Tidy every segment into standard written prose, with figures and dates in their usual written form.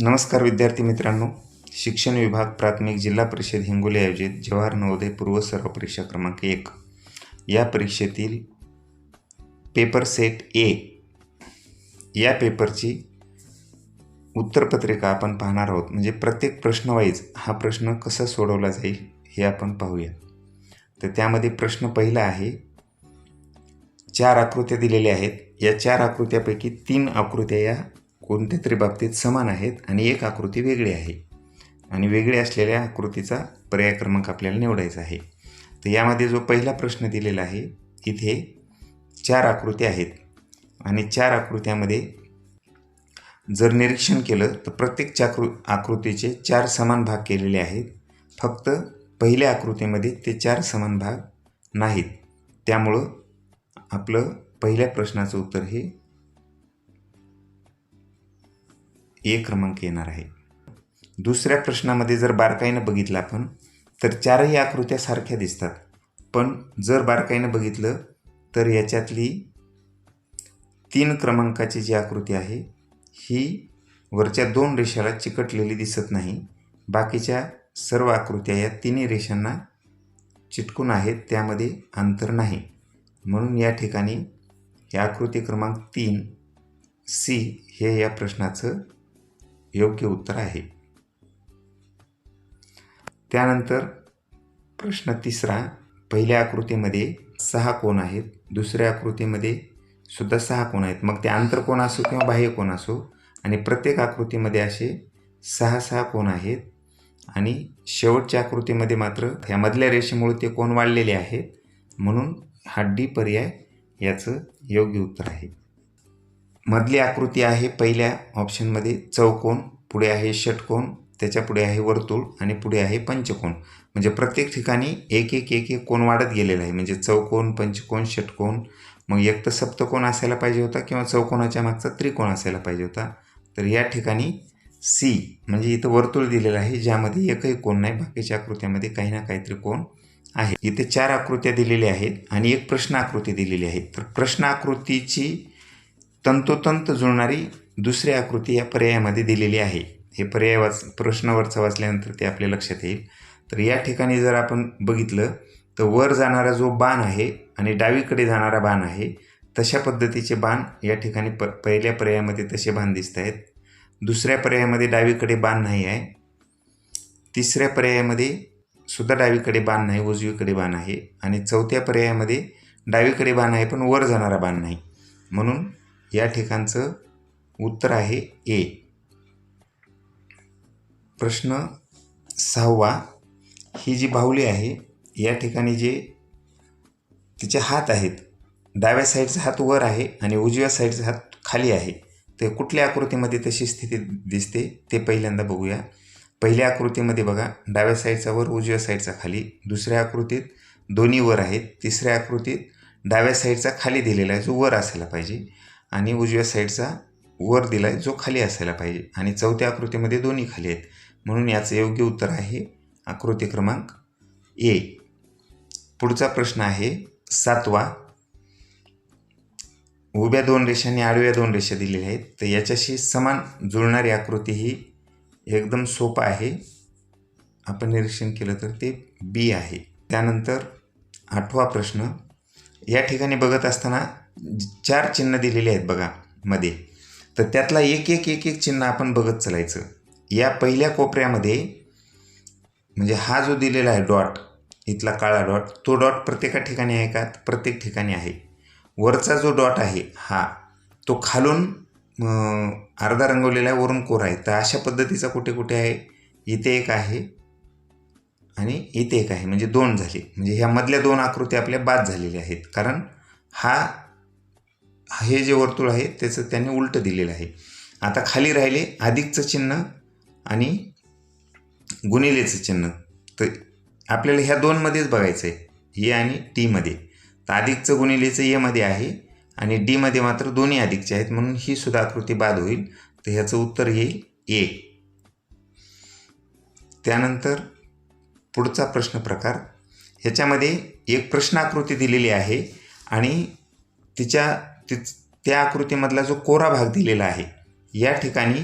नमस्कार विद्यार्थी मित्रांनो, शिक्षण विभाग प्राथमिक जिल्हा परिषद हिंगोली आयोजित जवाहर नवोदय पूर्व सराव परीक्षा क्रमांक 1 या परीक्षेतील पेपर सेट ए या पेपरची उत्तरपत्रिका आपण पाहणार आहोत. म्हणजे प्रत्येक प्रश्न वाईज हा प्रश्न कसा सोडवला जाईल हे आपण पाहूया. तर त्यामध्ये प्रश्न पहिला आहे, 4 आकृत्या दिलेल्या आहेत. या 4 आकृत्यापैकी 3 आकृत्या या कोणत्या तरी बाबतीत समान आहेत आणि एक आकृती वेगळी आहे आणि वेगळी असलेल्या आकृतीचा पर्याय क्रमांक आपल्याला निवडायचा आहे. तर यामध्ये जो पहिला प्रश्न दिलेला आहे, इथे 4 आकृत्या आहेत आणि 4 आकृत्यामध्ये जर निरीक्षण केलं तर प्रत्येक आकृतीचे 4 समान भाग केलेले आहेत. फक्त पहिल्या आकृतीमध्ये ते 4 समान भाग नाहीत. त्यामुळं आपलं पहिल्या प्रश्नाचं उत्तर हे ए क्रमांक येणार आहे. दुसऱ्या प्रश्नामध्ये जर बारकाईनं बघितलं आपण तर 4ही आकृत्या सारख्या दिसतात, पण जर बारकाईनं बघितलं तर याच्यातली 3 क्रमांकाची जी आकृती आहे ही वरच्या 2 रेषाला चिकटलेली दिसत नाही. बाकीच्या सर्व आकृत्या या 3 रेषांना चिटकून आहेत, त्यामध्ये अंतर नाही. म्हणून या ठिकाणी ही आकृती क्रमांक 3 सी हे या प्रश्नाचं योग्य उत्तर आहे. त्यानंतर प्रश्न तिसरा, पहिल्या आकृतीमध्ये 6 कोन आहेत, दुसऱ्या आकृतीमध्ये सुद्धा 6 कोन आहेत. मग ते आंतरकोन असो किंवा बाह्य कोन असो, आणि प्रत्येक आकृतीमध्ये असे 6 कोन आहेत आणि शेवटच्या आकृतीमध्ये मात्र ह्या मधल्या रेषेमुळे ते कोन वाढलेले आहेत. म्हणून हा डी पर्याय याचं योग्य उत्तर आहे. मधली आकृती आहे पहिल्या ऑप्शनमध्ये चौकोन, पुढे आहे षटकोन, त्याच्या पुढे आहे वर्तुळ आणि पुढे आहे पंचकोन. म्हणजे प्रत्येक ठिकाणी एक एक कोन वाढत गेलेला आहे. म्हणजे चौकोन, पंचकोन, षटकोन, मग एक तर सप्तकोन असायला पाहिजे होता किंवा चौकोनाच्या मागचा त्रिकोण असायला पाहिजे होता. तर या ठिकाणी सी म्हणजे इथं वर्तुळ दिलेलं आहे ज्यामध्ये एकही कोन नाही, बाकीच्या आकृत्यामध्ये काही ना काहीतरी कोन आहे. इथे 4 आकृत्या दिलेल्या आहेत आणि एक प्रश्न आकृती दिलेली आहे. तर प्रश्न आकृतीची तंतोतंत जुळणारी दुसरी आकृती या पर्यायामध्ये दिलेली आहे. हे पर्याय प्रश्नावरचा वाचल्यानंतर ते आपल्या लक्षात येईल. तर या ठिकाणी जर आपण बघितलं तर वर जाणारा जो बाण आहे आणि डावीकडे जाणारा बाण आहे, तशा पद्धतीचे बाण या ठिकाणी पहिल्या पर्यायामध्ये तसे बाण दिसत आहेत. दुसऱ्या पर्यायामध्ये डावीकडे बाण नाही आहे. तिसऱ्या पर्यायामध्ये सुद्धा डावीकडे बाण नाही, उजवीकडे बाण आहे. आणि चौथ्या पर्यायामध्ये डावीकडे बाण आहे पण वर जाणारा बाण नाही. म्हणून या ठिकाणचं उत्तर आहे ए. प्रश्न 6वा, ही जी बाहुली आहे या ठिकाणी जे तिचे हात आहेत, डाव्या साईडचा हात वर आहे आणि उजव्या साईडचा हात खाली आहे. ते कुठल्या आकृतीमध्ये तशी स्थिती दिसते ते पहिल्यांदा बघूया. पहिल्या आकृतीमध्ये बघा, डाव्या साईडचा वर, उजव्या साईडचा खाली. दुसऱ्या आकृतीत दोन्ही वर आहेत. तिसऱ्या आकृतीत डाव्या साईडचा खाली दिलेला आहे जो वर असायला पाहिजे आणि उजव्या साईडचा वर दिला आहे जो खाली असायला पाहिजे. आणि चौथ्या आकृतीमध्ये दोन्ही खाली आहेत. म्हणून याचं योग्य उत्तर आहे आकृती क्रमांक ए. पुढचा प्रश्न आहे 7वा, उभ्या 2 रेषांनी आडव्या 2 रेषा दिलेल्या आहेत. तर याच्याशी समान जुळणारी आकृती ही एकदम सोपं आहे. आपण निरीक्षण केलं तर ते बी आहे. त्यानंतर 8वा प्रश्न, या ठिकाणी बघत असताना 4 चिन्ह दिलेले आहेत बघा मध्ये. तर त्यातला एक चिन्ह आपण बघत चालायचं. या पहिल्या कोपऱ्यामध्ये म्हणजे हा जो दिलेला आहे डॉट, इथला काळा डॉट, तो डॉट प्रत्येका ठिकाणी आहे का? प्रत्येक ठिकाणी आहे. वरचा जो डॉट आहे हा, तो खालून अर्धा रंगवलेला आहे, वरून कोरा आहे. तर अशा पद्धतीचा कुठे कुठे आहे? इथे एक आहे आणि इथे एक आहे, म्हणजे 2 झाले. म्हणजे ह्या मधल्या 2 आकृत्या आपल्या बाद झालेल्या आहेत, कारण हे जे वर्तुळ आहे त्याचं त्यांनी उलटं दिलेलं आहे. आता खाली राहिले अधिकचं चिन्ह आणि गुणिलेचं चिन्ह. तर आपल्याला ह्या 2 मध्येच बघायचं आहे, ए आणि टी मध्ये. तर अधिकचं गुणिलेचं ए मध्ये आहे आणि डी मध्ये मात्र दोन्ही अधिकचे आहेत, म्हणून ही सुद्धा आकृती बाद होईल. तर ह्याचं उत्तर येईल ए. त्यानंतर पुढचा प्रश्न प्रकार, ह्याच्यामध्ये एक प्रश्न आकृती दिलेली आहे आणि त्या आकृतीमधला जो कोरा भाग दिलेला आहे, या ठिकाणी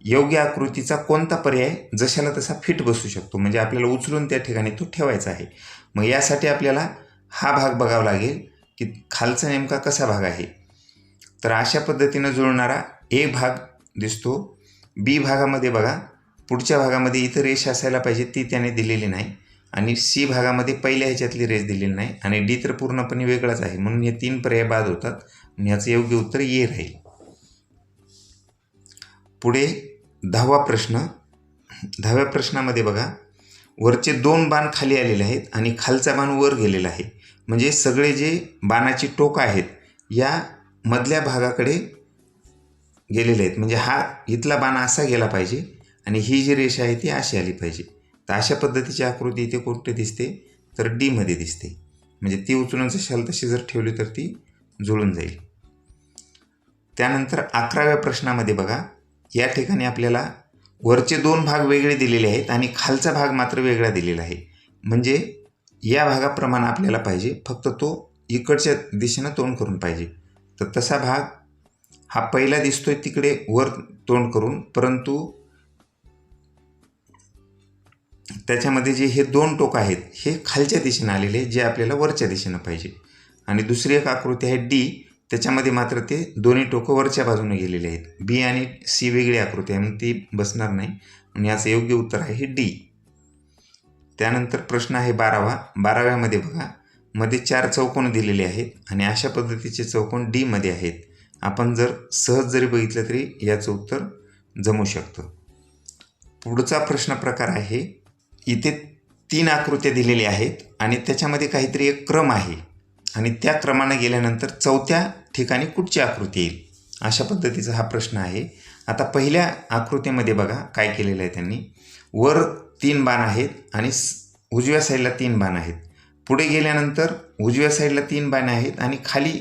योग्य आकृतीचा कोणता पर्याय जशाला तसा फिट बसू शकतो, म्हणजे आपल्याला उचलून त्या ठिकाणी तो ठेवायचा आहे. मग यासाठी आपल्याला हा भाग बघावा लागेल की खालचा नेमका कसा भाग आहे. तर अशा पद्धतीनं जुळणारा ए भाग दिसतो. बी भागामध्ये बघा, पुढच्या भागामध्ये इथं रेष असायला पाहिजे, ती त्याने दिलेली नाही. आणि सी भागामध्ये पहिल्या ह्याच्यातली रेष दिलेली नाही. आणि डी तर पूर्णपणे वेगळाच आहे, म्हणून हे 3 पर्याय बाद होतात आणि ह्याचं योग्य उत्तर ए राहील. पुढे 10वा प्रश्न. 10व्या प्रश्नामध्ये बघा, वरचे 2 बाण खाली आलेले आहेत आणि खालचा बाण वर गेलेला आहे. म्हणजे सगळे जे बाणाची टोकं आहेत या मधल्या भागाकडे गेलेले आहेत. म्हणजे हा इथला बाण असा गेला पाहिजे आणि ही जी रेषा आहे ती अशी आली पाहिजे. तर अशा पद्धतीची आकृती इथे कुठे दिसते, तर डीमध्ये दिसते. म्हणजे ती उचलून जशाल तशी जर ठेवली तर ती जुळून जाईल. त्यानंतर 11व्या प्रश्नामध्ये बघा, या ठिकाणी आपल्याला वरचे 2 भाग वेगळे दिलेले आहेत आणि खालचा भाग मात्र वेगळा दिलेला आहे. म्हणजे या भागाप्रमाणे आपल्याला पाहिजे, फक्त तो इकडच्या दिशेनं तोंड करून पाहिजे. तर तसा भाग हा पहिला दिसतोय तिकडे वर तोंड करून, परंतु त्याच्यामध्ये जे हे 2 टोक आहेत हे खालच्या दिशेनं आलेले आहेत, जे आपल्याला वरच्या दिशेनं पाहिजे. आणि दुसरी एक आकृती आहे डी, त्याच्यामध्ये मात्र ते दोन्ही टोकं वरच्या बाजूने गेलेले आहेत. बी आणि सी वेगळी आकृती आहे, मग ती बसणार नाही. आणि याचं योग्य उत्तर आहे डी. त्यानंतर प्रश्न आहे 12वा. 12व्यामध्ये बघा, मध्ये 4 चौकोन दिलेले आहेत आणि अशा पद्धतीचे चौकोन डीमध्ये आहेत. आपण जर सहज जरी बघितलं तरी याचं उत्तर जमू शकतं. पुढचा प्रश्न प्रकार आहे, इथे 3 आकृत्या दिलेल्या आहेत आणि त्याच्यामध्ये काहीतरी एक क्रम आहे आणि त्या क्रमानं गेल्यानंतर 4थ्या ठिकाणी कुठची आकृती येईल, अशा पद्धतीचा हा प्रश्न आहे. आता पहिल्या आकृतीमध्ये बघा काय केलेलं आहे त्यांनी. वर 3 बाण आहेत आणि उजव्या साईडला 3 बाण आहेत. पुढे गेल्यानंतर उजव्या साईडला 3 बाण आहेत आणि खाली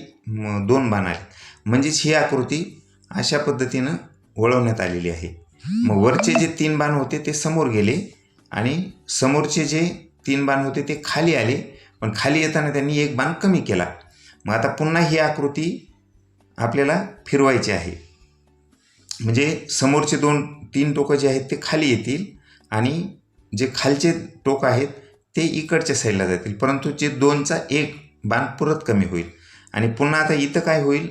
2 बाण आहेत. म्हणजेच ही आकृती अशा पद्धतीनं वळवण्यात आलेली आहे. मग वरचे जे 3 बाण होते ते समोर गेले आणि समोरचे जे 3 बाण होते ते खाली आले, पण खाली येताना त्यांनी 1 बाण कमी केला. मग आता पुन्हा ही आकृती आपल्याला फिरवायची आहे. म्हणजे समोरचे 3 टोकं जे आहेत ते खाली येतील आणि जे खालचे टोक आहेत ते इकडच्या साईडला जातील, परंतु जे 2चा 1 बाण परत कमी होईल. आणि पुन्हा आता इथं काय होईल,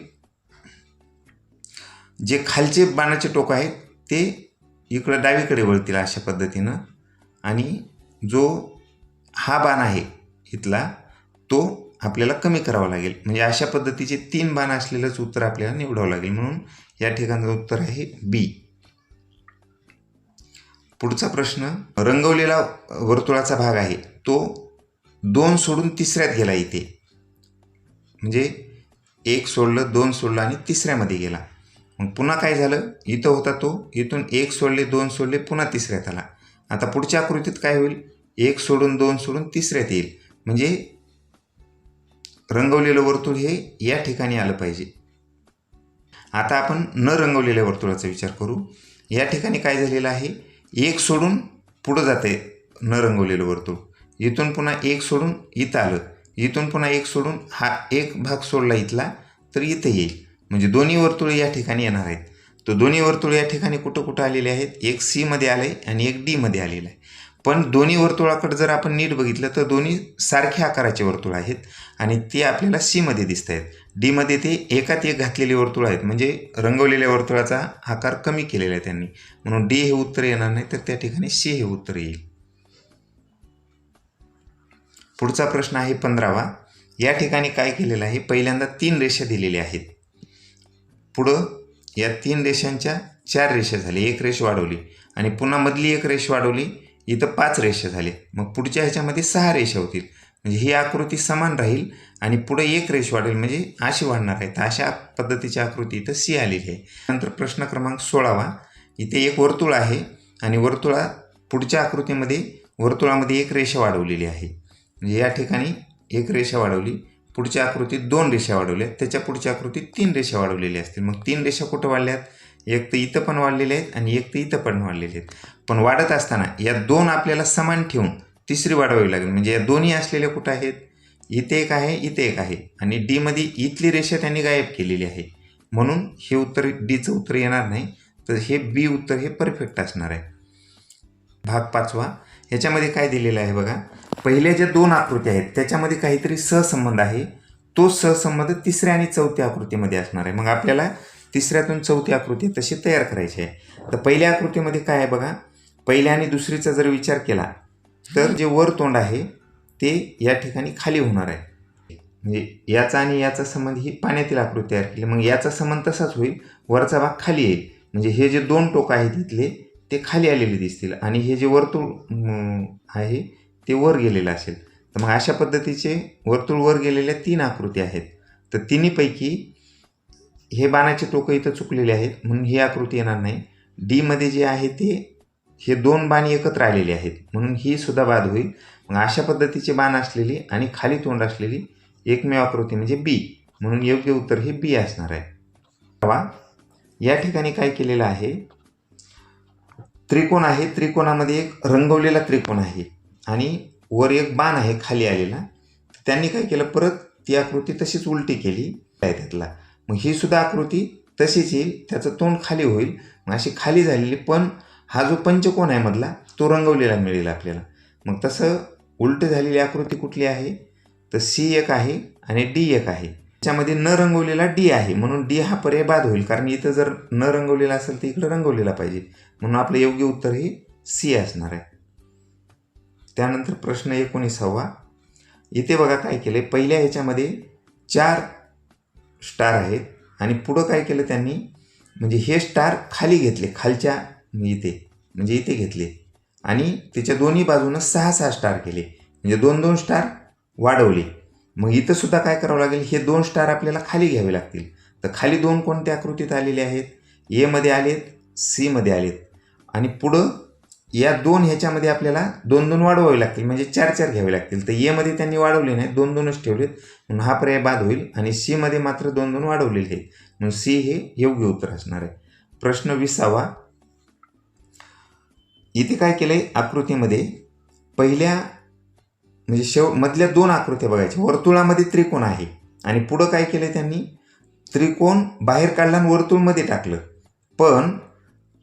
जे खालचे बाणाचे टोक आहेत ते इकडं डावीकडे वळतील अशा पद्धतीनं. आणि जो हा बाण आहे इथला तो आपल्याला कमी करावा लागेल. म्हणजे अशा पद्धतीचे 3 बाण असलेलंच उत्तर आपल्याला निवडावं लागेल, म्हणून या ठिकाणचं उत्तर आहे बी. पुढचा प्रश्न, रंगवलेला वर्तुळाचा भाग आहे तो 2 सोडून तिसऱ्यात गेला. इथे म्हणजे 1 सोडलं, 2 सोडलं आणि तिसऱ्यामध्ये गेला. मग पुन्हा काय झालं, इथं होता तो, इथून 1 सोडले, 2 सोडले, पुन्हा तिसऱ्यात आला. आता पुढच्या आकृतीत काय होईल, 1 सोडून 2 सोडून तिसऱ्यात येईल. म्हणजे रंगवलेलं वर्तुळ हे या ठिकाणी आलं पाहिजे. आता आपण न रंगवलेल्या वर्तुळाचा विचार करू. या ठिकाणी काय झालेलं आहे, 1 सोडून पुढं जाते न रंगवलेलं वर्तुळ. इथून पुन्हा 1 सोडून इथं आलं, इथून पुन्हा 1 सोडून हा एक भाग सोडला इथला तर इथं येईल. म्हणजे दोन्ही वर्तुळ या ठिकाणी येणार आहेत. तर दोन्ही वर्तुळ या ठिकाणी कुठं आलेले आहेत, एक सी मध्ये आले आणि एक डी मध्ये आलेलं आहे. पण दोन्ही वर्तुळाकडे जर आपण नीट बघितलं तर दोन्ही सारख्या आकाराचे वर्तुळ आहेत आणि ते आपल्याला सी मध्ये दिसत आहेत. डी मध्ये ते एकात एक घातलेली वर्तुळ आहेत, म्हणजे रंगवलेल्या वर्तुळाचा आकार कमी केलेला आहे त्यांनी, म्हणून डी हे उत्तर येणार नाही, तर त्या ठिकाणी सी हे उत्तर येईल. पुढचा प्रश्न आहे 15वा. या ठिकाणी काय केलेलं आहे, पहिल्यांदा 3 रेषा दिलेल्या आहेत. पुढं या 3 रेषांच्या 4 रेषा झाल्या, 1 रेष वाढवली आणि पुन्हा मधली 1 रेष वाढवली, इथं 5 रेषा झाले. मग पुढच्या ह्याच्यामध्ये 6 रेषा होतील. म्हणजे ही आकृती समान राहील आणि पुढे 1 रेष वाढेल, म्हणजे अशी वाढणार आहे. तर अशा पद्धतीची आकृती इथं सी आलेली आहे. नंतर प्रश्न क्रमांक 16वा. इथे एक वर्तुळ आहे आणि पुढच्या आकृतीमध्ये वर्तुळामध्ये 1 रेषा वाढवलेली आहे. म्हणजे या ठिकाणी 1 रेषा वाढवली, पुढच्या आकृतीत 2 रेषा वाढवल्या, त्याच्या पुढच्या आकृतीत 3 रेषा वाढवलेल्या असतील. मग 3 रेषा कुठं वाढल्यात, एक तर इथं पण वाढलेले आहेत आणि एक तर इथं पण वाढलेले आहेत. पण वाढत असताना या 2 आपल्याला समान ठेवून तिसरी वाढवावी लागेल. म्हणजे या दोन्ही असलेल्या कुठं आहेत, इथे एक आहे, इथे एक आहे आणि डी मध्ये इथली रेषा त्यांनी गायब केलेली आहे, म्हणून हे उत्तर डीचं उत्तर येणार नाही. तर हे बी उत्तर हे परफेक्ट असणार आहे. भाग 5वा, ह्याच्यामध्ये काय दिलेलं आहे बघा, पहिल्या ज्या 2 आकृत्या आहेत त्याच्यामध्ये काहीतरी सहसंबंध आहे. तो सहसंबंध तिसऱ्या आणि चौथ्या आकृतीमध्ये असणार आहे. मग आपल्याला तिसऱ्यातून चौथी आकृती तशी तयार करायची आहे. तर पहिल्या आकृतीमध्ये काय आहे बघा, पहिल्या आणि दुसरीचा जर विचार केला तर जे वर तोंड आहे ते या ठिकाणी खाली होणार आहे. म्हणजे याचा आणि याचा संबंध ही पाण्यातील आकृती तयार केली. मग याचा संबंध तसाच होईल, वरचा भाग खाली येईल. म्हणजे हे जे 2 टोक आहेत इथले ते खाली आलेले दिसतील आणि हे जे वर्तुळ आहे ते वर गेलेलं असेल. तर मग अशा पद्धतीचे वर्तुळ वर गेलेल्या 3 आकृती आहेत. तर तिन्हीपैकी हे बाणाचे टोकं इथं चुकलेले आहेत म्हणून ही आकृती येणार नाही. डीमध्ये जे आहे ते हे 2 बाण एकत्र आलेले आहेत म्हणून ही सुद्धा बाद होईल. मग अशा पद्धतीचे बाण असलेली आणि खाली तोंड असलेली एकमेव आकृती म्हणजे बी, म्हणून योग्य उत्तर हे बी असणार आहे. या ठिकाणी काय केलेलं आहे, त्रिकोण आहे, त्रिकोणामध्ये एक रंगवलेला त्रिकोण आहे आणि वर एक बाण आहे खाली आलेला. त्यांनी काय केलं, परत ती आकृती तशीच उलटी केली आहे त्यातला. मग ही सुद्धा आकृती तशीच येईल, त्याचं तोंड खाली होईल. मग अशी खाली झालेली, पण हा जो पंचकोन आहे मधला तो रंगवलेला मिळेल आपल्याला. मग तसं उलट झालेली आकृती कुठली आहे, तर सी एक आहे आणि डी एक आहे. त्याच्यामध्ये न रंगवलेला डी आहे म्हणून डी हा पर्याय बाद होईल, कारण इथं जर न रंगवलेला असेल तर इकडं रंगवलेला पाहिजे, म्हणून आपलं योग्य उत्तर हे सी असणार आहे. त्यानंतर प्रश्न 19वा, इथे बघा काय केलं, पहिल्या ह्याच्यामध्ये 4 स्टार आहेत आणि पुढं काय केलं त्यांनी, म्हणजे हे स्टार खाली घेतले, खालच्या इथे म्हणजे इथे घेतले आणि त्याच्या दोन्ही बाजूनं 6-6 स्टार केले, म्हणजे 2-2 स्टार वाढवले. मग इथं सुद्धा काय करावं लागेल, हे 2 स्टार आपल्याला खाली घ्यावे लागतील. तर खाली 2 कोणत्या आकृतीत आलेले आहेत, एमध्ये आलेत, सीमध्ये आलेत आणि पुढं या 2 ह्याच्यामध्ये आपल्याला 2-2 वाढवावे लागतील, म्हणजे 4-4 घ्यावे लागतील. तर एमध्ये त्यांनी वाढवले नाही, 2-2च ठेवलेत म्हणून हा पर्याय बाद होईल आणि सीमध्ये मात्र 2-2 वाढवलेले आहेत म्हणून सी हे योग्य उत्तर असणार आहे. प्रश्न 20वा, इथे काय केलंय, आकृतीमध्ये पहिल्या म्हणजे मधल्या 2 आकृत्या बघायच्या. वर्तुळामध्ये त्रिकोण आहे आणि पुढं काय केलं त्यांनी, त्रिकोण बाहेर काढला आणि वर्तुळमध्ये टाकलं, पण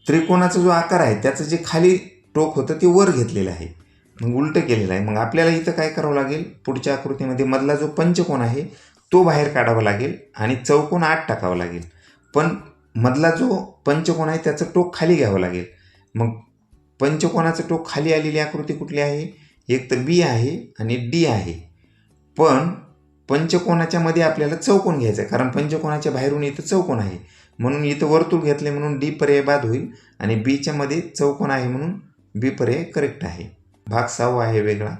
त्रिकोणाचा जो आकार आहे त्याचं जे खाली टोक होतं ते वर घेतलेलं आहे, मग उलटं केलेलं आहे. मग आपल्याला इथं काय करावं लागेल, पुढच्या आकृतीमध्ये मधला जो पंचकोन आहे तो बाहेर काढावा लागेल आणि चौकोन आत टाकावा लागेल, पण मधला जो पंचकोन आहे त्याचं टोक खाली घ्यावं लागेल. मग पंचकोनाचं टोक खाली आलेली आकृती कुठली आहे, एक तर बी आहे आणि डी आहे, पण पंचकोनाच्या मध्ये आपल्याला चौकोन घ्यायचा आहे, कारण पंचकोनाच्या बाहेरून इथं चौकोन आहे म्हणून इथं वर्तुळ घेतले म्हणून डी पर्याय बाद होईल आणि बीच्या मध्ये चौकोन आहे म्हणून बी पर्याय करेक्ट आहे. भाग 6वा आहे वेगळा.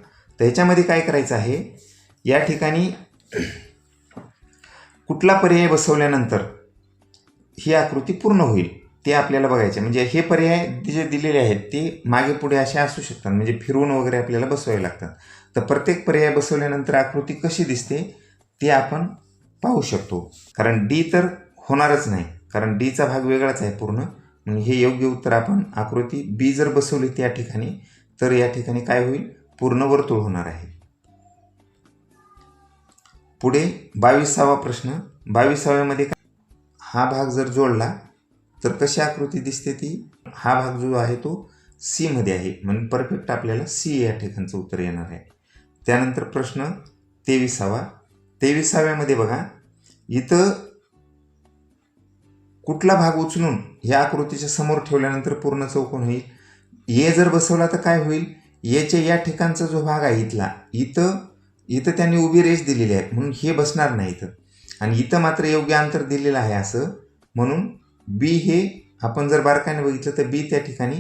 तर ह्याच्यामध्ये काय करायचं आहे, या ठिकाणी कुठला पर्याय बसवल्यानंतर ही आकृती पूर्ण होईल ते आपल्याला बघायचे. म्हणजे हे पर्याय जे दिलेले आहेत ते मागे पुढे असे असू शकतात, म्हणजे फिरवून वगैरे आपल्याला बसवावे लागतात. तर प्रत्येक पर्याय बसवल्यानंतर आकृती कशी दिसते ते आपण पाहू शकतो, कारण डी तर होणारच नाही, कारण डीचा भाग वेगळाच आहे पूर्ण. म्हणून हे योग्य उत्तर आपण आकृती बी जर बसवली त्या ठिकाणी तर या ठिकाणी काय होईल, पूर्ण वर्तुळ होणार आहे. पुढे 22वा प्रश्न. 22व्यामध्ये हा भाग जर जोडला तर कशी आकृती दिसते ती, हा भाग जो आहे तो सी मध्ये आहे म्हणून परफेक्ट आपल्याला सी या ठिकाणचं उत्तर येणार आहे. त्यानंतर प्रश्न 23वा. 23व्यामध्ये बघा, इथं कुठला भाग उचलून ह्या आकृतीच्या समोर ठेवल्यानंतर पूर्ण चौकोन होईल. ए जर बसवला तर काय होईल, एच्या या ठिकाणचा जो भाग आहे इथला, इथं त्यांनी उभी रेष दिलेली आहे म्हणून हे बसणार नाही इथं, आणि इथं मात्र योग्य अंतर दिलेलं आहे असं, म्हणून बी हे आपण जर बारकाईने बघितलं तर बी त्या ठिकाणी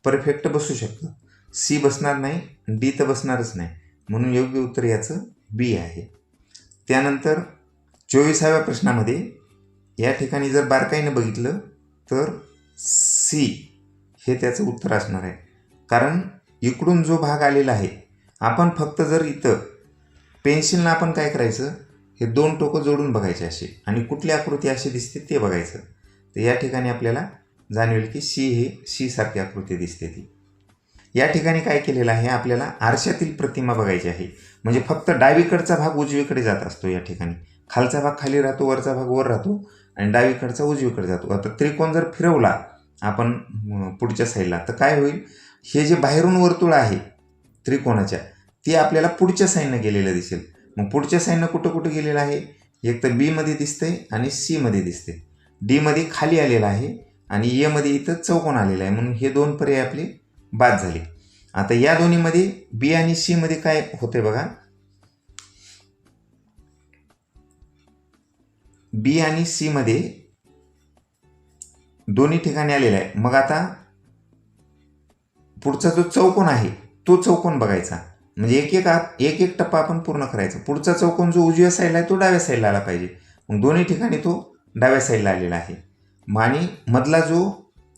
परफेक्ट बसू शकतं. सी बसणार नाही, डी तर बसणारच नाही, म्हणून योग्य उत्तर याचं बी आहे. त्यानंतर 24व्या प्रश्नामध्ये या ठिकाणी जर बारकाईने बघितलं तर सी हे त्याचं उत्तर असणार आहे, कारण इकडून जो भाग आलेला आहे आपण फक्त जर इथं पेन्सिलनं आपण काय करायचं, हे 2 टोकं जोडून बघायचे असे आणि कुठली आकृती अशी दिसते ते बघायचं. तर या ठिकाणी आपल्याला जाणवेल की सी हे सी सारखी आकृती दिसते ती. या ठिकाणी काय केलेलं आहे, आपल्याला आरशातील प्रतिमा बघायची आहे, म्हणजे फक्त डावीकडचा भाग उजवीकडे जात असतो. या ठिकाणी खालचा भाग खाली राहतो, वरचा भाग वर राहतो आणि डावीकडचा उजवीकडे जातो. आता त्रिकोण जर फिरवला आपण पुढच्या साईडला, तर काय होईल, हे जे बाहेरून वर्तुळ आहे त्रिकोणाच्या ते आपल्याला पुढच्या साईडनं गेलेलं दिसेल. मग पुढच्या साईडनं कुठं कुठं गेलेलं आहे, एक तर बी मध्ये दिसतंय आणि सी मध्ये दिसते. डी मध्ये खाली आलेला आहे आणि ए मध्ये इथं चौकोन आलेला आहे, म्हणून हे दोन पर्याय आपले बाद झाले. आता या दोन्हीमध्ये बी आणि सी मध्ये काय होते बघा, बी आणि सी मध्ये दोन्ही ठिकाणी आलेला आहे. मग आता पुढचा जो चौकोन आहे तो चौकोन बघायचा, म्हणजे एक एक टप्पा आपण पूर्ण करायचा. पुढचा चौकोन जो उजव्या साईडला आहे तो डाव्या साईडला आला पाहिजे. मग दोन्ही ठिकाणी तो डाव्या साईडला आलेला आहे. आणि मधला जो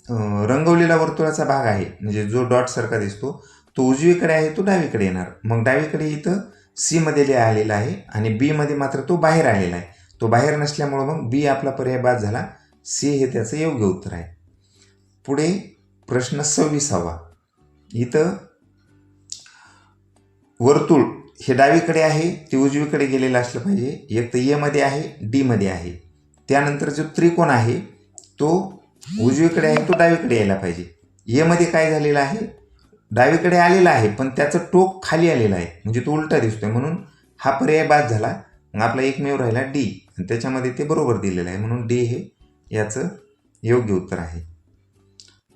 रंगवलेला वर्तुळाचा भाग आहे, म्हणजे जो डॉट सारखा दिसतो, तो उजवीकडे आहे तो डावीकडे येणार. मग डावीकडे इथं सी मध्ये आलेला आहे आणि बी मध्ये मात्र तो बाहेर आलेला आहे. तो बाहेर नसल्यामुळं मग बी आपला पर्याय बाद झाला. सी हे त्याचं योग्य उत्तर आहे. पुढे प्रश्न 26वा. इथं वर्तुळ हे डावीकडे आहे ते उजवीकडे गेलेलं असलं पाहिजे. एक तर ए मध्ये आहे, डी मध्ये आहे. त्यानंतर जो त्रिकोण आहे तो उजवीकडे आहे तो डावीकडे यायला पाहिजे. ए मध्ये काय झालेलं आहे, डावीकडे आलेला आहे पण त्याचं टोक खाली आलेलं आहे, म्हणजे तो उलटा दिसतोय, म्हणून हा पर्याय बाद झाला. मग आपला एकमेव राहिला डी, आणि त्याच्यामध्ये ते बरोबर दिलेलं आहे, म्हणून डी हे याचं योग्य उत्तर आहे.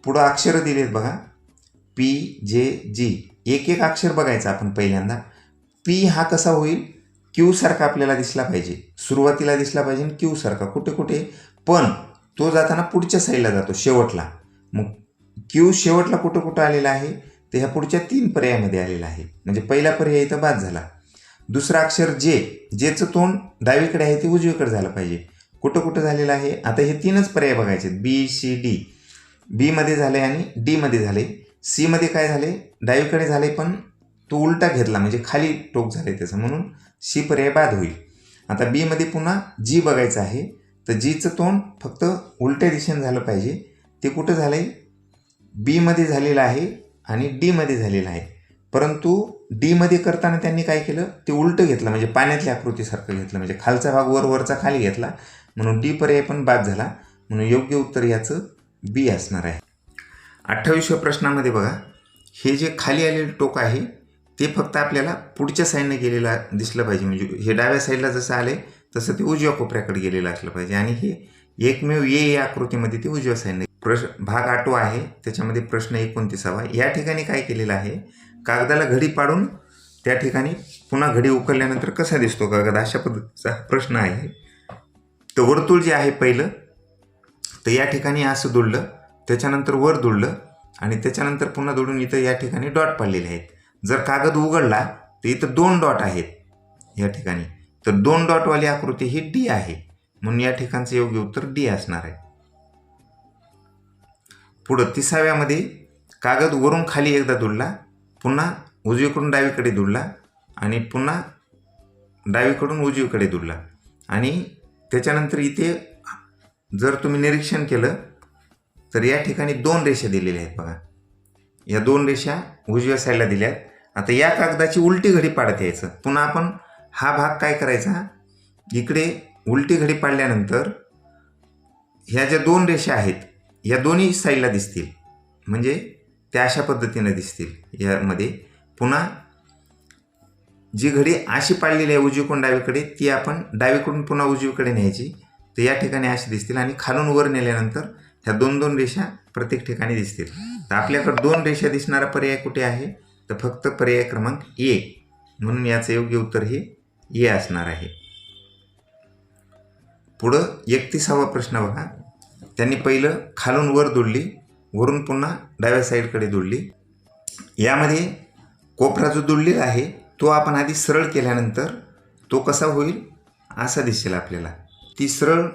पुढं अक्षरं दिलेत बघा, पी जे जी. एक एक अक्षर बघायचं आपण. पहिल्यांदा पी हा कसा होईल, क्यू सारखा आपल्याला दिसला पाहिजे, सुरुवातीला दिसला पाहिजे क्यू सारखा कुठे कुठे, पण तो जाताना पुढच्या साईडला जातो शेवटला. मग क्यू शेवटला कुठं कुठं आलेला आहे, ते ह्या पुढच्या 3 पर्यायामध्ये आलेला आहे, म्हणजे पहिला पर्याय इथं बाद झाला. दुसरा अक्षर जे, जेचं तोंड डावीकडे आहे ते उजवीकडे झालं पाहिजे, कुठं कुठं झालेलं आहे. आता हे 3च पर्याय बघायचे, बी सी डी. बी मध्ये झाले आणि डी मध्ये झाले. सी मध्ये काय झाले, डावीकडे झाले पण तो उलटा घेतला, म्हणजे खाली टोक झाले त्याचं, म्हणून सी पर्याय बाद होईल. आता बी मध्ये पुन्हा जी बघायचं आहे, तर जीचं तोंड फक्त उलट्या दिशेने झालं पाहिजे. ते कुठं झालं आहे, बी मध्ये झालेलं आहे आणि डी मध्ये झालेलं आहे, परंतु डी मध्ये करताना त्यांनी काय केलं, ते उलटं घेतलं, म्हणजे पाण्यातल्या आकृतीसारखं घेतलं, म्हणजे खालचा भाग वरचा खाली घेतला, म्हणून डी पर्याय पण बाद झाला. म्हणून योग्य उत्तर याचं बी असणार आहे. 28व्या प्रश्नामध्ये बघा, हे जे खाली आलेलं टोक आहे ते फक्त आपल्याला पुढच्या साईडने गेलेला दिसलं पाहिजे, म्हणजे हे डाव्या साईडला जसं आले तसं ते उजव्या कोपऱ्याकडे गेलेलं असलं पाहिजे, आणि हे एकमेव या आकृतीमध्ये ते उजव्या साईडने. भाग 8 आहे, त्याच्यामध्ये प्रश्न 29वा. या ठिकाणी काय केलेलं आहे, कागदाला घडी पाडून त्या ठिकाणी पुन्हा घडी उकलल्यानंतर कसा दिसतो कागद, अशा पद्धतीचा प्रश्न आहे. तर वर्तुळ जे आहे पहिलं, तर या ठिकाणी असं दुडलं, त्याच्यानंतर वर दुडलं आणि त्याच्यानंतर पुन्हा दुडून इथं या ठिकाणी डॉट पाडलेले आहेत. जर कागद उघडला तर इथं 2 डॉट आहेत या ठिकाणी, तर 2 डॉटवाली आकृती ही डी आहे, म्हणून या ठिकाणचं योग्य उत्तर डी असणार आहे. पुढं 30व्यामध्ये कागद वरून खाली एकदा दुडला, पुन्हा उजवीकडून डावीकडे दुडला आणि पुन्हा डावीकडून उजवीकडे दुडला, आणि त्याच्यानंतर इथे जर तुम्ही निरीक्षण केलं तर या ठिकाणी 2 रेषा दिलेल्या आहेत बघा. या 2 रेषा उजव्या साईडला दिल्यात. आता या कागदाची उलटी घडी पाडत यायचं. पुन्हा आपण हा भाग काय करायचा, इकडे उलटी घडी पाडल्यानंतर ह्या ज्या 2 रेषा आहेत या दोन्ही साईडला दिसतील, म्हणजे त्या अशा पद्धतीने दिसतील. यामध्ये पुन्हा जी घडी अशी पाडलेली आहे उजवीकडून डावीकडे, ती आपण डावीकडून पुन्हा उजवीकडे न्यायची, तर या ठिकाणी अशी दिसतील, आणि खालून वर नेल्यानंतर ह्या 2-2 रेषा प्रत्येक ठिकाणी दिसतील. तर आपल्याकडे 2 रेषा दिसणारा पर्याय कुठे आहे, तर फक्त पर्याय क्रमांक ए, म्हणून याचं योग्य उत्तर हे ए असणार आहे. पुढं 31वा प्रश्न बघा, त्यांनी पहिलं खालून वर दुडली, वरून पुन्हा डाव्या साईडकडे दुडली. यामध्ये कोपरा जो दुडलेला आहे तो आपण आधी सरळ केल्यानंतर तो कसा होईल, असा दिसेल आपल्याला. ती सरळ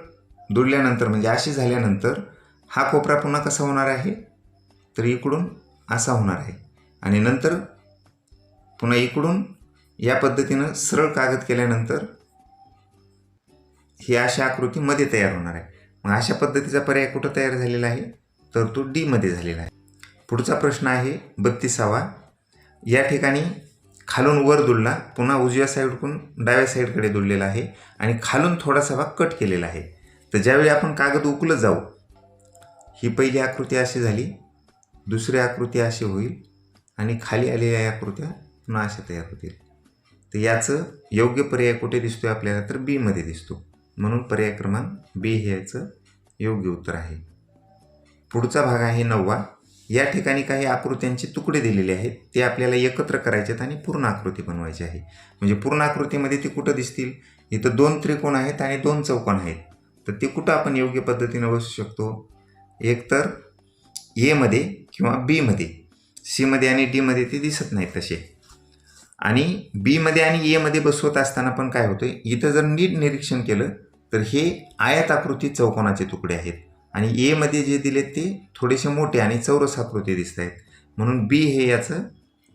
दुडल्यानंतर म्हणजे अशी झाल्यानंतर हा कोपरा पुन्हा कसा होणार आहे, तर इकडून असा होणार आहे, आणि नंतर पुन्हा इकडून या पद्धतीनं सरळ कागद केल्यानंतर ही अशा आकृतीमध्ये तयार होणार आहे. मग अशा पद्धतीचा पर्याय कुठं तयार झालेला आहे, तर तो डी मध्ये झालेला आहे. पुढचा प्रश्न आहे 32वा. या ठिकाणी खालून वर दुडला, पुन्हा उजव्या साईडकडून डाव्या साईडकडे दुडलेला आहे, आणि खालून थोडासा भाग कट केलेला आहे. तर ज्यावेळी आपण कागद उकलत जाऊ, ही पहिली आकृती अशी झाली, दुसरी आकृती अशी होईल आणि खाली आलेल्या आकृत्या पुन्हा अशा तयार होतील. तर याचं योग्य पर्याय कुठे दिसतोय आपल्याला, तर बी मध्ये दिसतो. म्हणून पर्याय क्रमांक बी हे याचं योग्य उत्तर आहे. पुढचा भाग आहे 9वा. या ठिकाणी काही आकृत्यांचे तुकडे दिलेले आहेत, ते आपल्याला एकत्र करायचे आहेत आणि पूर्ण आकृती बनवायची आहे. म्हणजे पूर्ण आकृतीमध्ये ते कुठं दिसतील, इथं 2 त्रिकोण आहेत आणि 2 चौकोन आहेत. तर ते कुठं आपण योग्य पद्धतीने बसू शकतो, एक तर ए मध्ये किंवा बी मध्ये. सी मध्ये आणि डी मध्ये ते दिसत नाहीत तसे. आणि बी मध्ये आणि ए मध्ये बसवत असताना पण काय होतंय, इथं जर नीट निरीक्षण केलं तर हे आयताकृती चौकोनाचे तुकडे आहेत आणि ए मध्ये जे दिले ते थोडेसे मोठे आणि चौरस आकृती दिसत आहेत. म्हणून बी हे याचं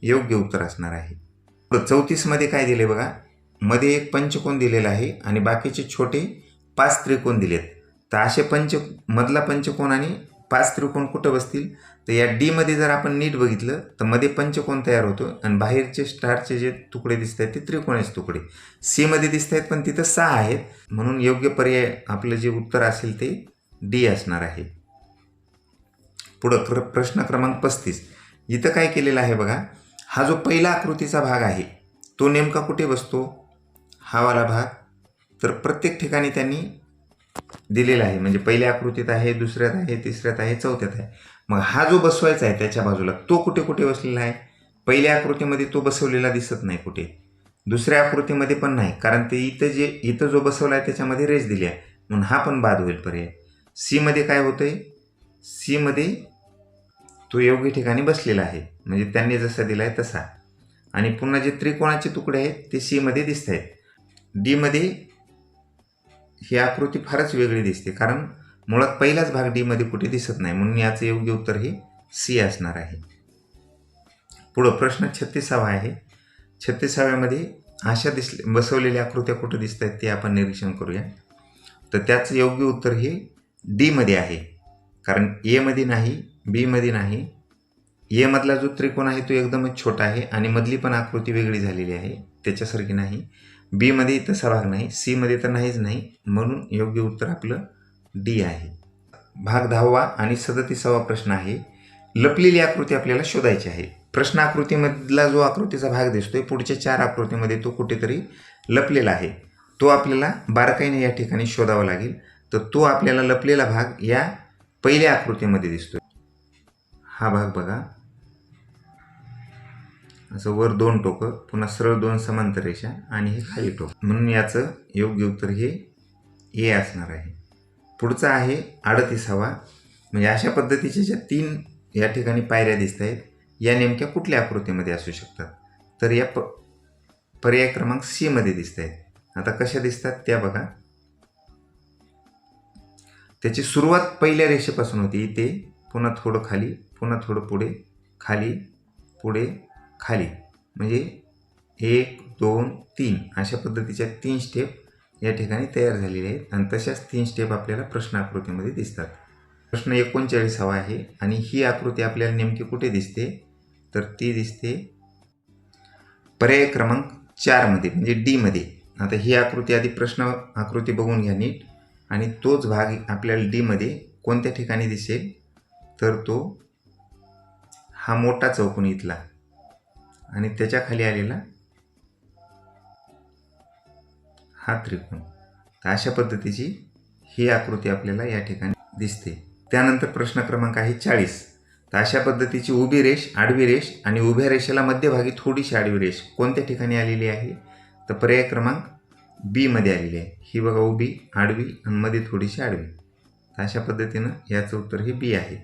योग्य उत्तर असणार आहे. 34 मध्ये काय दिले बघा, मध्ये एक पंचकोन दिलेला आहे आणि बाकीचे छोटे 5 त्रिकोण दिलेत. तर असे मधला पंचकोन आणि 5 त्रिकोण कुठं बसतील, तर या डी मध्ये जर आपण नीट बघितलं तर मध्ये पंचकोन तयार होतो आणि बाहेरचे स्टारचे जे तुकडे दिसत आहेत ते त्रिकोणाचे तुकडे सी मध्ये दिसत आहेत, पण तिथं 6 आहेत. म्हणून योग्य पर्याय आपलं जे उत्तर असेल ते डी असणार आहे. पुढं प्रश्न क्रमांक 35. इथं काय केलेलं आहे बघा, हा जो पहिला आकृतीचा भाग आहे तो नेमका कुठे बसतो, हा वाला भाग. तर प्रत्येक ठिकाणी त्यांनी दिलेला आहे. म्हणजे पहिल्या आकृतीत आहे, दुसऱ्यात आहे, तिसऱ्यात आहे, चौथ्यात आहे. मग हा जो बसवायचा आहे त्याच्या बाजूला तो कुठे कुठे बसलेला आहे, पहिल्या आकृतीमध्ये तो बसवलेला दिसत नाही कुठे, दुसऱ्या आकृतीमध्ये पण नाही, कारण ते इथं जो बसवला आहे त्याच्यामध्ये रेष दिली आहे, म्हणून हा पण बाद होईल पर्याय. सी मध्ये काय होतंय, सी मध्ये तो योग्य ठिकाणी बसलेला आहे, म्हणजे त्यांनी जसा दिला आहे तसा. आणि पुन्हा जे त्रिकोणाचे तुकडे आहेत ते सी मध्ये दिसत आहेत. डी मध्ये ही आकृती फारच वेगळी दिसते, कारण मुळात पहिलाच भाग डी मध्ये कुठे दिसत नाही, म्हणून याचं योग्य उत्तर हे सी असणार आहे. पुढं प्रश्न 36वा आहे. 36व्यामध्ये अशा बसवलेल्या आकृत्या कुठे दिसत आहेत ते आपण निरीक्षण करूया. तर त्याचं योग्य उत्तर हे डी मध्ये आहे, कारण ए मध्ये नाही, बी मध्ये नाही. ए मधला जो त्रिकोण आहे तो एकदमच छोटा आहे आणि मधली पण आकृती वेगळी झालेली आहे, त्याच्यासारखी नाही. बी मध्ये तसा भाग नाही, सी मध्ये तर नाहीच नाही, म्हणून योग्य उत्तर आपलं डी आहे. भाग 10वा आणि 37वा प्रश्न आहे. लपलेली आकृती आपल्याला शोधायची आहे. प्रश्न आकृतीमधला जो आकृतीचा भाग दिसतोय पुढच्या 4 आकृतीमध्ये तो कुठेतरी लपलेला आहे, तो आपल्याला बारकाईने या ठिकाणी शोधावा लागेल. तर तो आपल्याला लपलेला भाग या पहिल्या आकृतीमध्ये दिसतोय. हा भाग बघा, असं वर 2 टोकं, पुन्हा सरळ 2 समांतर रेषा आणि हे खाली टोक, म्हणून याचं योग्य उत्तर हे ए असणार आहे. पुढचा आहे 38वा. म्हणजे अशा पद्धतीच्या ज्या 3 या ठिकाणी पायऱ्या दिसत आहेत, या नेमक्या कुठल्या आकृतीमध्ये असू शकतात, तर या पर्याय क्रमांक सी मध्ये दिसत आहेत. आता कशा दिसतात त्या बघा. त्याची सुरुवात पहिल्या रेषेपासून होती, इथे पुन्हा थोडं खाली, पुन्हा थोडं पुढे, खाली, पुढे, खाली, म्हणजे 1 2 3 अशा पद्धतीच्या 3 स्टेप या ठिकाणी तयार झालेले आहेत आणि तशाच 3 स्टेप आपल्याला प्रश्न आकृतीमध्ये दिसतात. प्रश्न 39वा आहे आणि ही आकृती आपल्याला नेमकी कुठे दिसते, तर ती दिसते पर्याय क्रमांक 4 मध्ये, म्हणजे डी मध्ये. आता ही आकृती आधी प्रश्न आकृती बघून घ्या नीट, आणि तोच भाग आपल्याला डी मध्ये कोणत्या ठिकाणी दिसेल, तर तो हा मोठा चौकोन इथला आणि त्याच्या खाली आलेला हा त्रिकोण. तर अशा पद्धतीची ही आकृती आपल्याला या ठिकाणी दिसते. त्यानंतर प्रश्न क्रमांक आहे 40. तर अशा पद्धतीची उभी रेष, आडवी रेष आणि उभ्या रेषेला मध्यभागी थोडीशी आडवी रेष कोणत्या ठिकाणी आलेली आहे, तर पर्याय क्रमांक बी मध्ये आलेली आहे. ही बघा, उभी, आडवी आणि मध्ये थोडीशी आडवी. तर अशा पद्धतीनं याचं उत्तर हे बी आहे.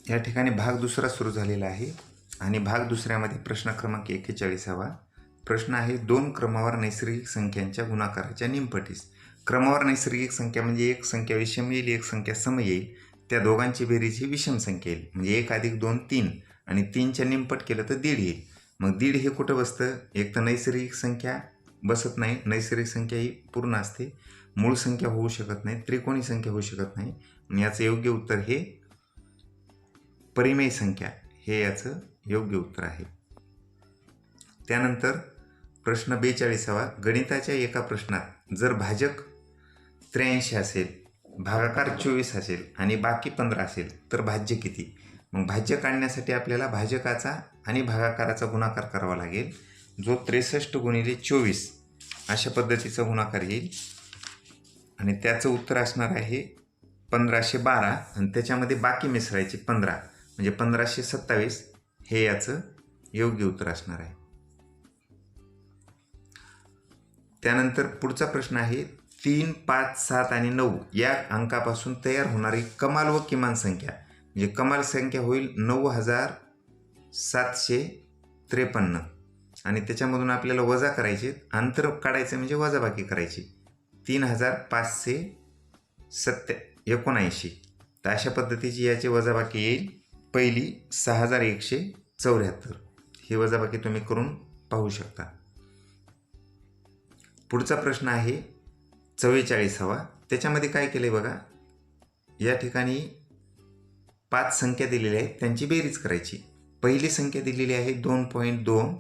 या ठिकाणी भाग दुसरा सुरू झालेला आहे आणि भाग दुसऱ्यामध्ये प्रश्न क्रमांक 41वा प्रश्न आहे. 2 क्रमावर नैसर्गिक संख्यांच्या गुणाकाराच्या निमपटीस. क्रमावर नैसर्गिक संख्या म्हणजे एक संख्या विषम येईल, एक संख्या सम येईल, त्या दोघांची बेरीज ही विषम संख्या येईल. म्हणजे 1 + 2 3 आणि 3च्या निमपट केलं तर 1.5 येईल. मग 1.5 हे कुठं बसतं, एक तर नैसर्गिक संख्या बसत नाही, नैसर्गिक संख्या ही पूर्ण असते, मूळ संख्या होऊ शकत नाही, त्रिकोणी संख्या होऊ शकत नाही. आणि याचं योग्य उत्तर हे परिमेय संख्या हे याचं योग्य उत्तर आहे. त्यानंतर प्रश्न 42वा. गणिताच्या एका प्रश्नात जर भाजक 83 असेल भागाकार 24 असेल आणि बाकी 15 असेल तर भाज्य किती? मग भाज्य काढण्यासाठी आपल्याला भाजकाचा आणि भागाकाराचा गुणाकार करावा लागेल, जो 63 गुणिले 24 अशा पद्धतीचा गुणाकार येईल आणि त्याचं उत्तर असणार आहे 1512 आणि त्याच्यामध्ये बाकी मिसळायचे 15 म्हणजे 1527 हे याचं योग्य उत्तर असणार आहे. त्यानंतर पुढचा प्रश्न आहे 3, 5, 7 आणि 9 या अंकापासून तयार होणारी कमाल व किमान संख्या, म्हणजे कमाल संख्या होईल 9753 आणि त्याच्यामधून आपल्याला वजा करायचे, अंतर काढायचं म्हणजे वजाबाकी करायची 3579. तर अशा पद्धतीची याची वजाबाकी येईल. पहिली 6174 ही वजाबाकी तुम्ही करून पाहू शकता. पुढचा प्रश्न आहे 44वा. त्याच्यामध्ये काय केलं आहे बघा, या ठिकाणी 5 संख्या दिलेल्या आहेत, त्यांची बेरीज करायची. पहिली संख्या दिलेली आहे 2.2,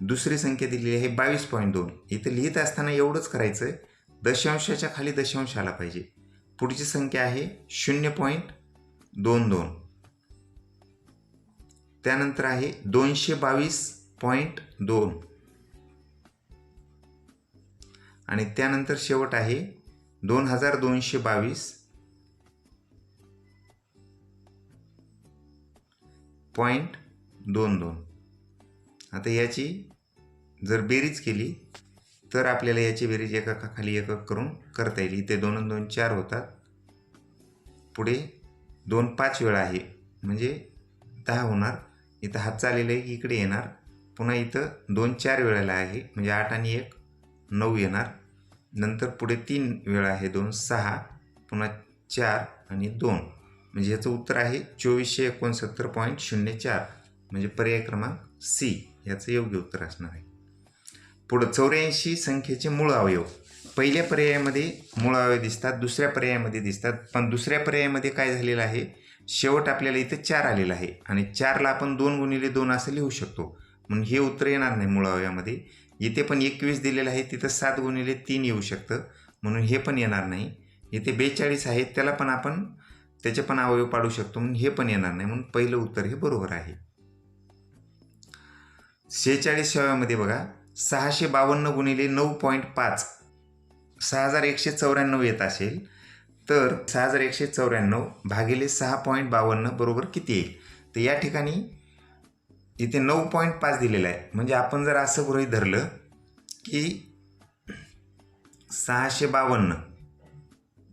दुसरी संख्या दिलेली आहे 22.2. इथं लिहित असताना एवढंच करायचं आहे, दशांशाच्या खाली दशांश आला पाहिजे. पुढची संख्या आहे 0.22, त्यानंतर आहे 222.2 आणि त्यानंतर शेवट आहे 2222.22. आता याची जर बेरीज केली तर आपल्याला याची बेरीज एकाखाली एकक करून करता येईल. इथे 2 2 4 होतात, पुढे 2 5 वेळा आहे म्हणजे 10 होणार. इथं हात चाललेला आहे, इकडे येणार, पुन्हा इथं 2 4 वेळेला आहे म्हणजे 8 आणि 1 9 येणार. नंतर पुढे 3 वेळा आहे 2 6, पुन्हा 4 आणि 2 म्हणजे याचं उत्तर आहे 2469.04 म्हणजे पर्याय क्रमांक सी याचं योग्य उत्तर असणार आहे. पुढं 84 संख्येचे मूळ अवयव. पहिल्या पर्यायामध्ये मूळ अवयव दिसतात, दुसऱ्या पर्यायामध्ये दिसतात, पण दुसऱ्या पर्यायामध्ये काय झालेलं आहे, शेवट आपल्याला इथं 4 आलेला आहे आणि 4ला आपण 2 गुणिले 2 असं लिहू शकतो, म्हणून हे उत्तर येणार नाही मूळ अवयवामध्ये. इथे पण 21 दिलेलं आहे, तिथं 7 गुणिले 3 येऊ शकतं, म्हणून हे पण येणार नाही. इथे 42 आहे, त्याला पण आपण त्याचे पण अवयव पाडू शकतो, म्हणून हे पण येणार नाही, म्हणून पहिलं उत्तर हे बरोबर आहे. 46व्यामध्ये बघा 652 गुणिले 9.5 6194 येत असेल तर 6194 भागिले 6.52 बरोबर किती येईल. तर या ठिकाणी इथे 9.5 दिलेलं आहे, म्हणजे आपण जर असं गृहीत धरलं की 652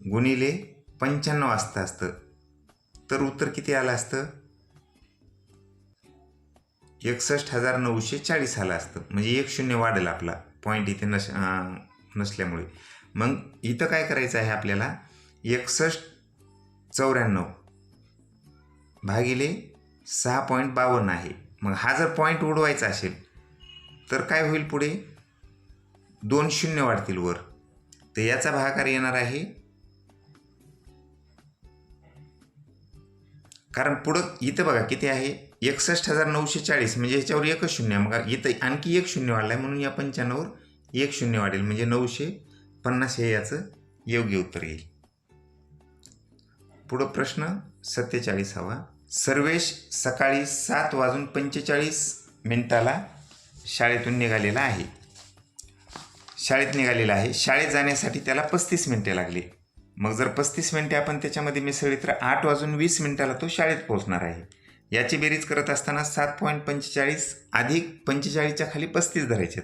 गुणिले 95 असतं तर उत्तर किती आलं असतं, 61,940 आलं असतं. म्हणजे 1 शून्य वाढेल आपला पॉईंट इथे नसल्यामुळे. मग इथं काय करायचं आहे आपल्याला, 6194 भागिले 6.52 आहे. मग हा जर पॉईंट उडवायचा असेल तर काय होईल, पुढे 2 शून्य वाढतील वर, तर याचा भागाकार येणार आहे, कारण पुढं इथं बघा किती आहे 61,940 म्हणजे ह्याच्यावर 1 शून्य, मग इथं आणखी 1 शून्य वाढला आहे म्हणून या 95वर 1 शून्य वाढेल म्हणजे 950 हे याचं योग्य उत्तर येईल. पुढं प्रश्न 47वा. सर्वेश सकाळी 7:45 शाळेतून निघालेला आहे. शाळेत जाण्यासाठी त्याला 35 मिनिटे लागली. मग जर 35 मिनिटे आपण त्याच्यामध्ये मिसळली तर 8:20 तो शाळेत पोहोचणार आहे. याची बेरीज करत असताना 7.45 अधिक 45च्या खाली 35 धरायचे.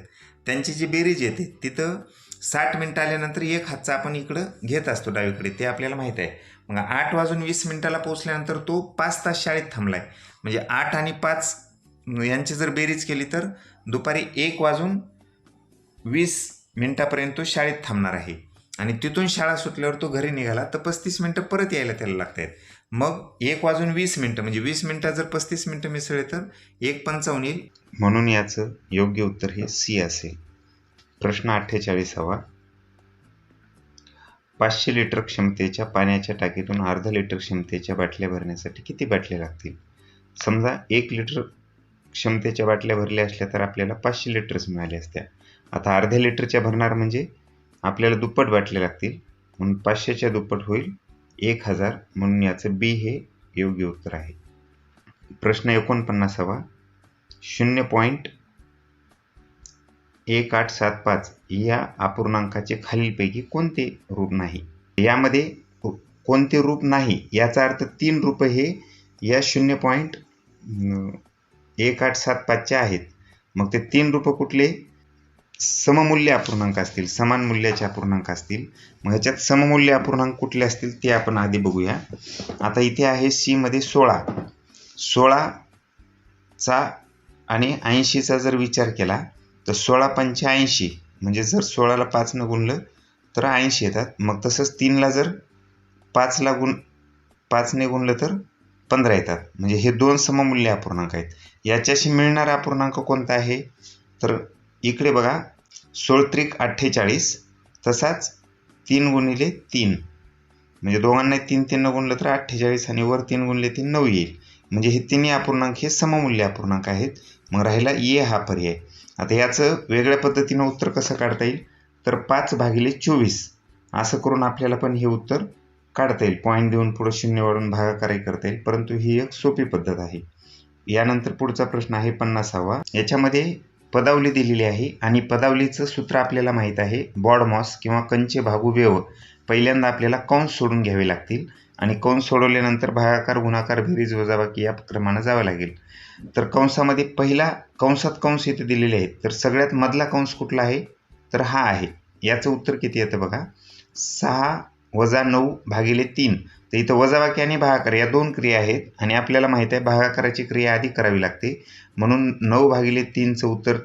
त्यांची जी बेरीज येते तिथं 60 मिनिटं आल्यानंतर एक हातचा आपण इकडं घेत असतो डावीकडे, ते आपल्याला माहीत आहे. मग 8:20 पोहोचल्यानंतर तो 5 तास शाळेत थांबला आहे. म्हणजे 8 आणि 5 यांची जर बेरीज केली तर दुपारी 1:20 तो शाळेत थांबणार आहे. आणि तिथून शाळा सुटल्यावर तो घरी निघाला तर 35 मिनिटं परत यायला त्याला लागत आहेत. मग 1:20 म्हणजे 20 मिनिटात जर 35 मिनिटं मिसळले तर 1:55 येईल, म्हणून याचं योग्य उत्तर हे सी असेल. प्रश्न 48वा. 500 लिटर क्षमतेच्या पाण्याच्या टाकीतून अर्धा लिटर क्षमतेच्या बाटल्या भरण्यासाठी किती बाटल्या लागतील. समजा 1 लिटर क्षमतेच्या बाटल्या भरल्या असल्या तर आपल्याला 500 लिटर्स मिळाले असत्या. आता अर्ध्या लिटरच्या भरणार म्हणजे आपल्याला दुप्पट बाटल्या लागतील. म्हणून 500च्या दुप्पट होईल 1000, म्हणून याचं बी हे योग्य उत्तर आहे. प्रश्न 49वा 0.1875 या अपूर्णांकाचे खालीलपैकी कोणते रूप नाही? यामध्ये कोणते रूप नाही याचा अर्थ 3 रूप हे या 0.1875चे आहेत. मग ते 3 रूप कुठले? सममूल्य अपूर्णांक असतील, समान मूल्याचे अपूर्णांक असतील. मग ह्याच्यात सममूल्य अपूर्णांक कुठले असतील ते आपण आधी बघूया. आता इथे आहे सी मध्ये 16चा आणि 80चा जर विचार केला तर 16 पंचे 80, म्हणजे जर 16ला 5 ने गुणलं तर 80 येतात. मग तसंच 3ला जर 5 ने गुणलं तर 15 येतात. म्हणजे हे 2 सममूल्य अपूर्णांक आहेत. याच्याशी मिळणारा अपूर्णांक कोणता आहे? तर इकडे बघा 16 48, तसाच 3 गुणिले 3, म्हणजे दोघांना 3 ने गुणलं तर 48 आणि वर 3 गुणिले 3 9 येईल. म्हणजे हे तिन्ही अपूर्णांक हे सममूल्य अपूर्णांक आहेत. मग राहिला ए हा पर्याय. आता याचं वेगळ्या पद्धतीनं उत्तर कसं काढता येईल? तर 5/24 असं करून आपल्याला पण हे उत्तर काढता येईल. पॉईंट देऊन पुढे शून्य वाढून भागाकार करता येईल, परंतु ही एक सोपी पद्धत आहे. यानंतर पुढचा प्रश्न आहे 50वा. याच्यामध्ये पदावली दिलेली आहे आणि पदावलीचं सूत्र आपल्याला माहीत आहे. बॉडमॉस किंवा कंचे भागू व्यव. पहिल्यांदा आपल्याला कंस सोडून घ्यावे लागतील आणि कंस सोडवल्यानंतर भागाकार, गुणाकार, बेरीज, वजाबाकी या क्रमाने जावं लागेल. तर कंसामध्ये पहिला कंसात कंस इथे दिलेले आहेत. तर सगळ्यात मधला कंस कुठला आहे? तर हा आहे. याचं उत्तर किती येतं बघा, 6 - 9/3. तर इथं वजाबाकी आणि भागाकार या 2 क्रिया आहेत आणि आपल्याला माहित आहे भागाकाराची क्रिया आधी करावी लागते. म्हणून 9/3चं उत्तर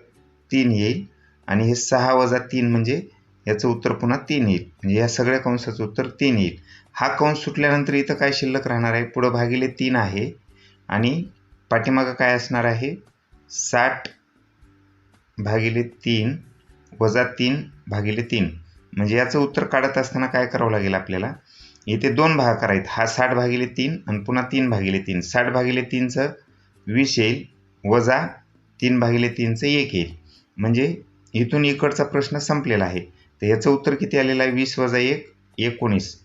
3 येईल आणि हे 6 - 3 म्हणजे याचं उत्तर पुन्हा 3 येईल. म्हणजे या सगळ्या कंसाचं उत्तर 3 येईल. हा कंस सुटल्यानंतर इथं काय शिल्लक राहणार आहे? पुढं (3) आहे आणि पाठीमागं काय असणार आहे? 60/3 वजा 3/3. म्हणजे याचं उत्तर काढत असताना काय करावं लागेल आपल्याला? इथे 2 भागाकार आहेत. हा 60/3 आणि पुन्हा 3/3. 60/3चं 20 येईल वजा 3/3चं 1 येईल. म्हणजे इथून इकडचा प्रश्न संपलेला आहे. तर याचं उत्तर किती आलेलं आहे? 20 - 1 19.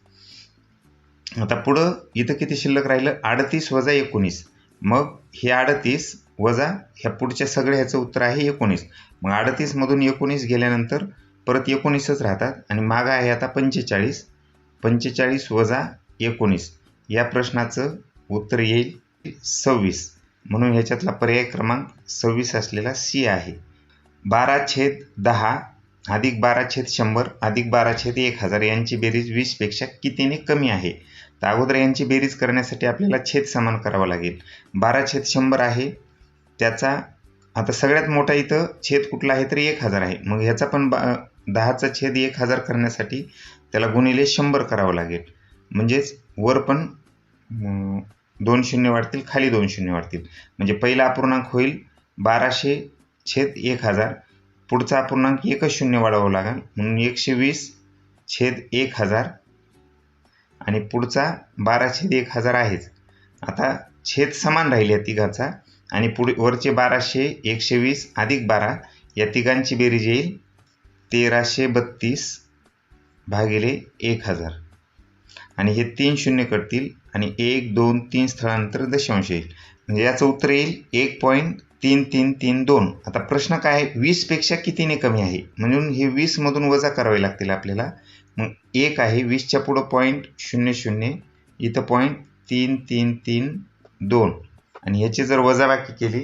आता पुढं इथं किती शिल्लक राहिलं? 38 - 19. मग हे 38 वजा ह्या पुढच्या सगळ्या ह्याचं उत्तर आहे 19. मग 38 मधून 19 गेल्यानंतर परत 19च राहतात आणि मागं आहे आता 45. 45 वजा 19 या प्रश्नाचं उत्तर येईल 26. म्हणून ह्याच्यातला पर्याय क्रमांक 26 असलेला सी आहे. 12/10 अधिक 12/100 अधिक 12/1000 यांची बेरीज 20 पेक्षा कितीने कमी आहे? तर अगोदर यांची बेरीज करण्यासाठी आपल्याला छेद समान करावा लागेल. 12/100 आहे, त्याचा आता सगळ्यात मोठा इथं छेद कुठला आहे? तर 1000 आहे. मग ह्याचा पण 10चा छेद 1000 करण्यासाठी त्याला गुणिले 100 करावं लागेल. म्हणजेच वर पण 2 शून्य वाढतील, खाली 2 शून्य वाढतील. म्हणजे पहिला अपूर्णांक होईल 1200/1000. पुढचा अपूर्णांक एकच शून्य वाढवावं लागेल, म्हणून 120/1000 आणि पुढचा 12/1000 आहेच. आता छेद समान राहिले या तिघाचा आणि पुढे वरचे 1200, 120 अधिक 12 या तिघांची बेरीज येईल 1332/1000 आणि हे 3 शून्य करतील आणि 1 2 3 स्थळांतर दशांश येईल. म्हणजे याचं उत्तर येईल 1.3332. आता प्रश्न काय आहे? 20 पेक्षा कितीने कमी आहे? म्हणून हे 20 मधून वजा करावे लागतील आपल्याला. मग 1 आहे, 20च्या पुढं 0.00, इथं 0.3332 आणि ह्याची जर वजाबाकी केली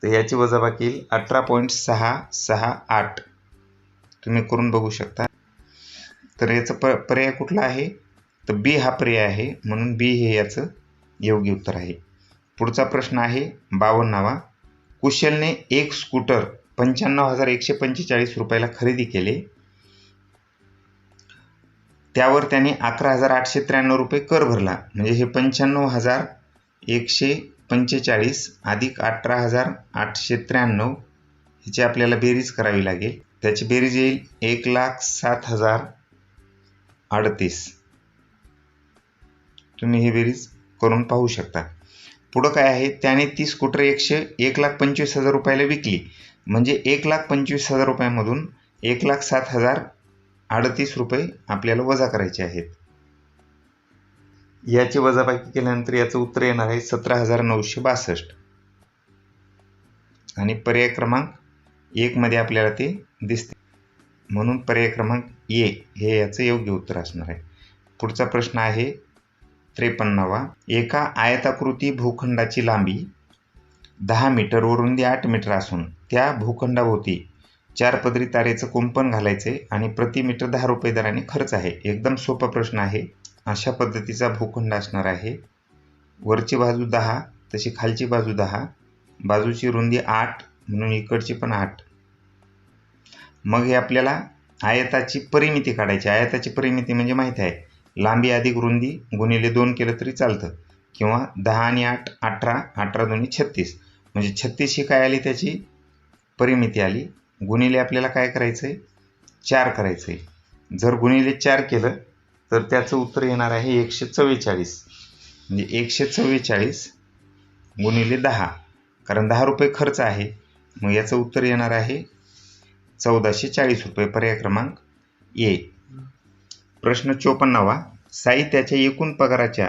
तर याची वजाबाकी येईल 18.668. तुम्ही करून बघू शकता. तर याचं पर्याय कुठला आहे? तर बी हा पर्याय आहे, म्हणून बी हे याचं योग्य उत्तर आहे. पुढचा प्रश्न आहे 52वा. कुशलने एक स्कूटर 95,145 रुपयाला खरेदी केले. त्यावर त्याने 11,893 रुपये कर भरला. म्हणजे हे 95,145 अधिक 18,893 ह्याची आपल्याला बेरीज करावी लागेल. त्याची बेरीज येईल 1,07,038. तुम्ही ही बेरीज करून पाहू शकता. पुढं काय आहे? त्याने ती स्कूटर 1,25,000 रुपयाला विकली. म्हणजे 1,25,000 रुपयामधून 1,07,000 38 रुपये आपल्याला वजा करायचे आहेत. याची वजाबाकी केल्यानंतर याचं उत्तर येणार आहे 17,962. आणि पर्याय क्रमांक 1 मध्ये आपल्याला ते दिसते, म्हणून पर्याय क्रमांक ए हे याचं योग्य उत्तर असणार आहे. पुढचा प्रश्न आहे 53वा. एका आयताकृती भूखंडाची लांबी 10 मीटर व रुंदी 8 मीटर असून त्या भूखंडाभोवती 4 पदरी तारेचं कुंपण घालायचे आणि प्रति मीटर 10 रुपये दराने खर्च आहे. एकदम सोपा प्रश्न आहे. अशा पद्धतीचा भूखंड असणार आहे. वरची बाजू 10, तशी खालची बाजू 10, बाजूची रुंदी 8 म्हणून इकडची पण 8. मग हे आपल्याला आयताची परिमिती काढायची. आयताची परिमिती म्हणजे माहिती आहे, लांबी अधिक रुंदी गुणिले 2 केलं तरी चालतं, किंवा 10 आणि 8 18, 18 दोन्ही 36, म्हणजे 36 ही काय आली त्याची परिमिती आली. गुणिले आपल्याला काय करायचं आहे, 4 करायचं आहे. जर गुणिले 4 केलं तर त्याचं उत्तर येणार आहे 144. म्हणजे 144 गुणिले 10, कारण 10 रुपये खर्च आहे, मग याचं उत्तर येणार आहे 1440 रुपये. पर्याय क्रमांक ए. प्रश्न 54वा. साई त्याच्या एकूण पगाराच्या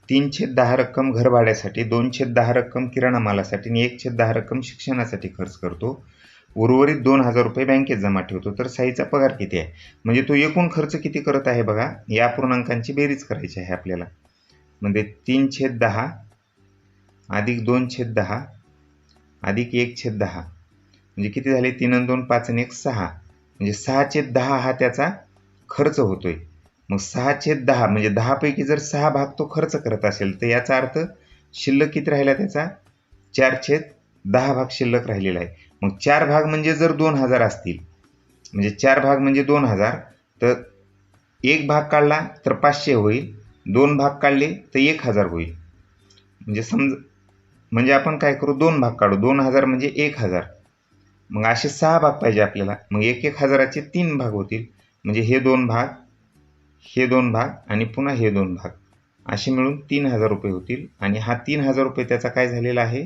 3/10 रक्कम घरभाड्यासाठी, 2/10 रक्कम किराणा मालासाठी आणि 1/10 रक्कम शिक्षणासाठी खर्च करतो. उर्वरित 2,000 रुपये बँकेत जमा ठेवतो. तर साईचा पगार किती आहे, म्हणजे तो एकूण खर्च किती करत आहे बघा, या पूर्णांकांची बेरीज करायची आहे आपल्याला. म्हणजे 3/10 अधिक 2/10 अधिक 1/10 म्हणजे किती झाले, 3 आणि 2 5 आणि 1 6, म्हणजे 6/10 हा त्याचा खर्च होतोय. मग 6/10 म्हणजे 10 पैकी जर 6 भाग तो खर्च करत असेल तर याचा अर्थ शिल्लक किती राहिला त्याचा, 4/10 भाग शिल्लक राहिलेला आहे. मग 4 भाग म्हणजे जर 2,000 असतील, म्हणजे 4 भाग म्हणजे 2,000, तर 1 भाग काढला तर 500 होईल, 2 भाग काढले तर 1,000 होईल. म्हणजे आपण काय करू, 2 भाग काढू, 2,000 म्हणजे 1,000. मग असे 6 भाग पाहिजे आपल्याला, मग 1,000चे 3 भाग होतील, म्हणजे हे 2 भाग, हे 2 भाग आणि पुन्हा हे 2 भाग, असे मिळून 3,000 रुपये होतील. आणि हा 3,000 रुपये त्याचा काय झालेला आहे,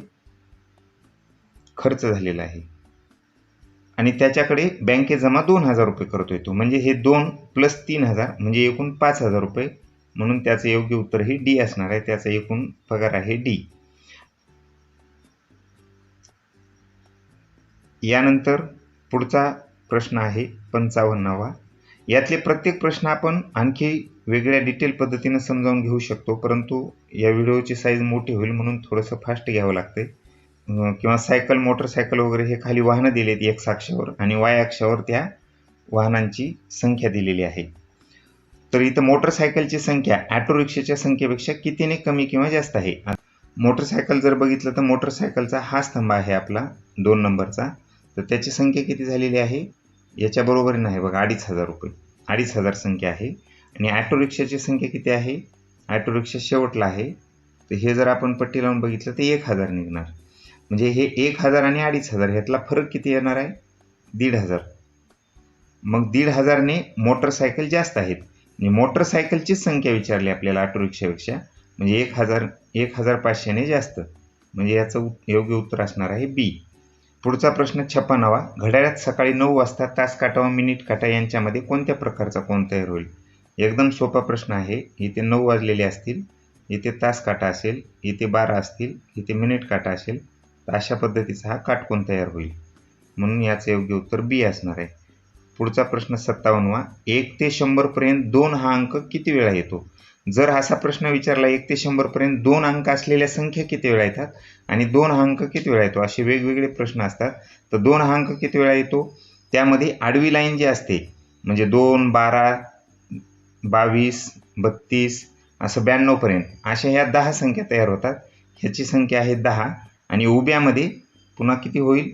खर्च झालेला आहे. आणि त्याच्याकडे बँकेत जमा 2,000 रुपये करतोय तो, म्हणजे हे 2 + 3,000 म्हणजे एकूण 5,000 रुपये, म्हणून त्याचं योग्य उत्तर हे डी असणार आहे. त्याचा एकूण पगार आहे डी. यानंतर पुढचा प्रश्न आहे 55वा. यातले प्रत्येक प्रश्न आपण आणखी वेगळ्या डिटेल पद्धतीने समजावून घेऊ शकतो, परंतु या व्हिडिओची साईज मोठी होईल म्हणून थोडंसं फास्ट घ्यावं लागते. किंवा सायकल, मोटरसायकल वगैरे हे खाली वाहनं दिलेत एक्स अक्षावर आणि वाय अक्षावर त्या वाहनांची संख्या दिलेली आहे. तर इथं मोटरसायकलची संख्या ऑटो रिक्षाच्या संख्येपेक्षा कितीने कमी किंवा जास्त आहे. मोटरसायकल जर बघितलं तर मोटरसायकलचा हा स्तंभ आहे आपला 2 नंबरचा, तर त्याची संख्या किती झालेली आहे, याच्या बरोबरीने आहे बघा 2,500 रुपये, 2,500 संख्या आहे. आणि ऑटो रिक्षाची संख्या किती आहे, ऑटो रिक्षा शेवटला आहे, तर हे जर आपण पट्टी लावून बघितलं तर 1,000 निघणार. म्हणजे हे 1,000 आणि 2,500 ह्यातला फरक किती येणार आहे, 1,500. मग 1,500ने मोटरसायकल जास्त आहेत, म्हणजे मोटरसायकलचीच संख्या विचारली आपल्याला ऑटो रिक्षापेक्षा, म्हणजे 1,500ने जास्त, म्हणजे याचं योग्य उत्तर असणार आहे बी. पुढचा प्रश्न 56वा. घड्याळात सकाळी 9 वाजता तास काटा व मिनिट काटा यांच्यामध्ये कोणत्या प्रकारचा कोन तयार होईल. एकदम सोपा प्रश्न आहे. इथे 9 वाजलेले असतील, इथे तास काटा असेल, इथे 12 असतील, इथे मिनिट काटा असेल, तर अशा पद्धतीचा हा काटकोन तयार होईल, म्हणून याचं योग्य उत्तर बी असणार आहे. पुढचा प्रश्न 57वा. 1 ते 100 पर्यंत 2 हा अंक किती वेळा येतो. जर असा प्रश्न विचारला 1 ते 100 पर्यंत 2 अंक असलेल्या संख्या किती वेळा येतात आणि 2 हा अंक किती वेळा येतो, असे वेगवेगळे प्रश्न असतात. तर 2 हा अंक किती वेळा येतो, त्यामध्ये आडवी लाईन जी असते, म्हणजे 2, 12, 22, 32 असं 92 पर्यंत अशा ह्या 10 संख्या तयार होतात. ह्याची संख्या आहे 10. आणि उभ्यामध्ये पुन्हा किती होईल,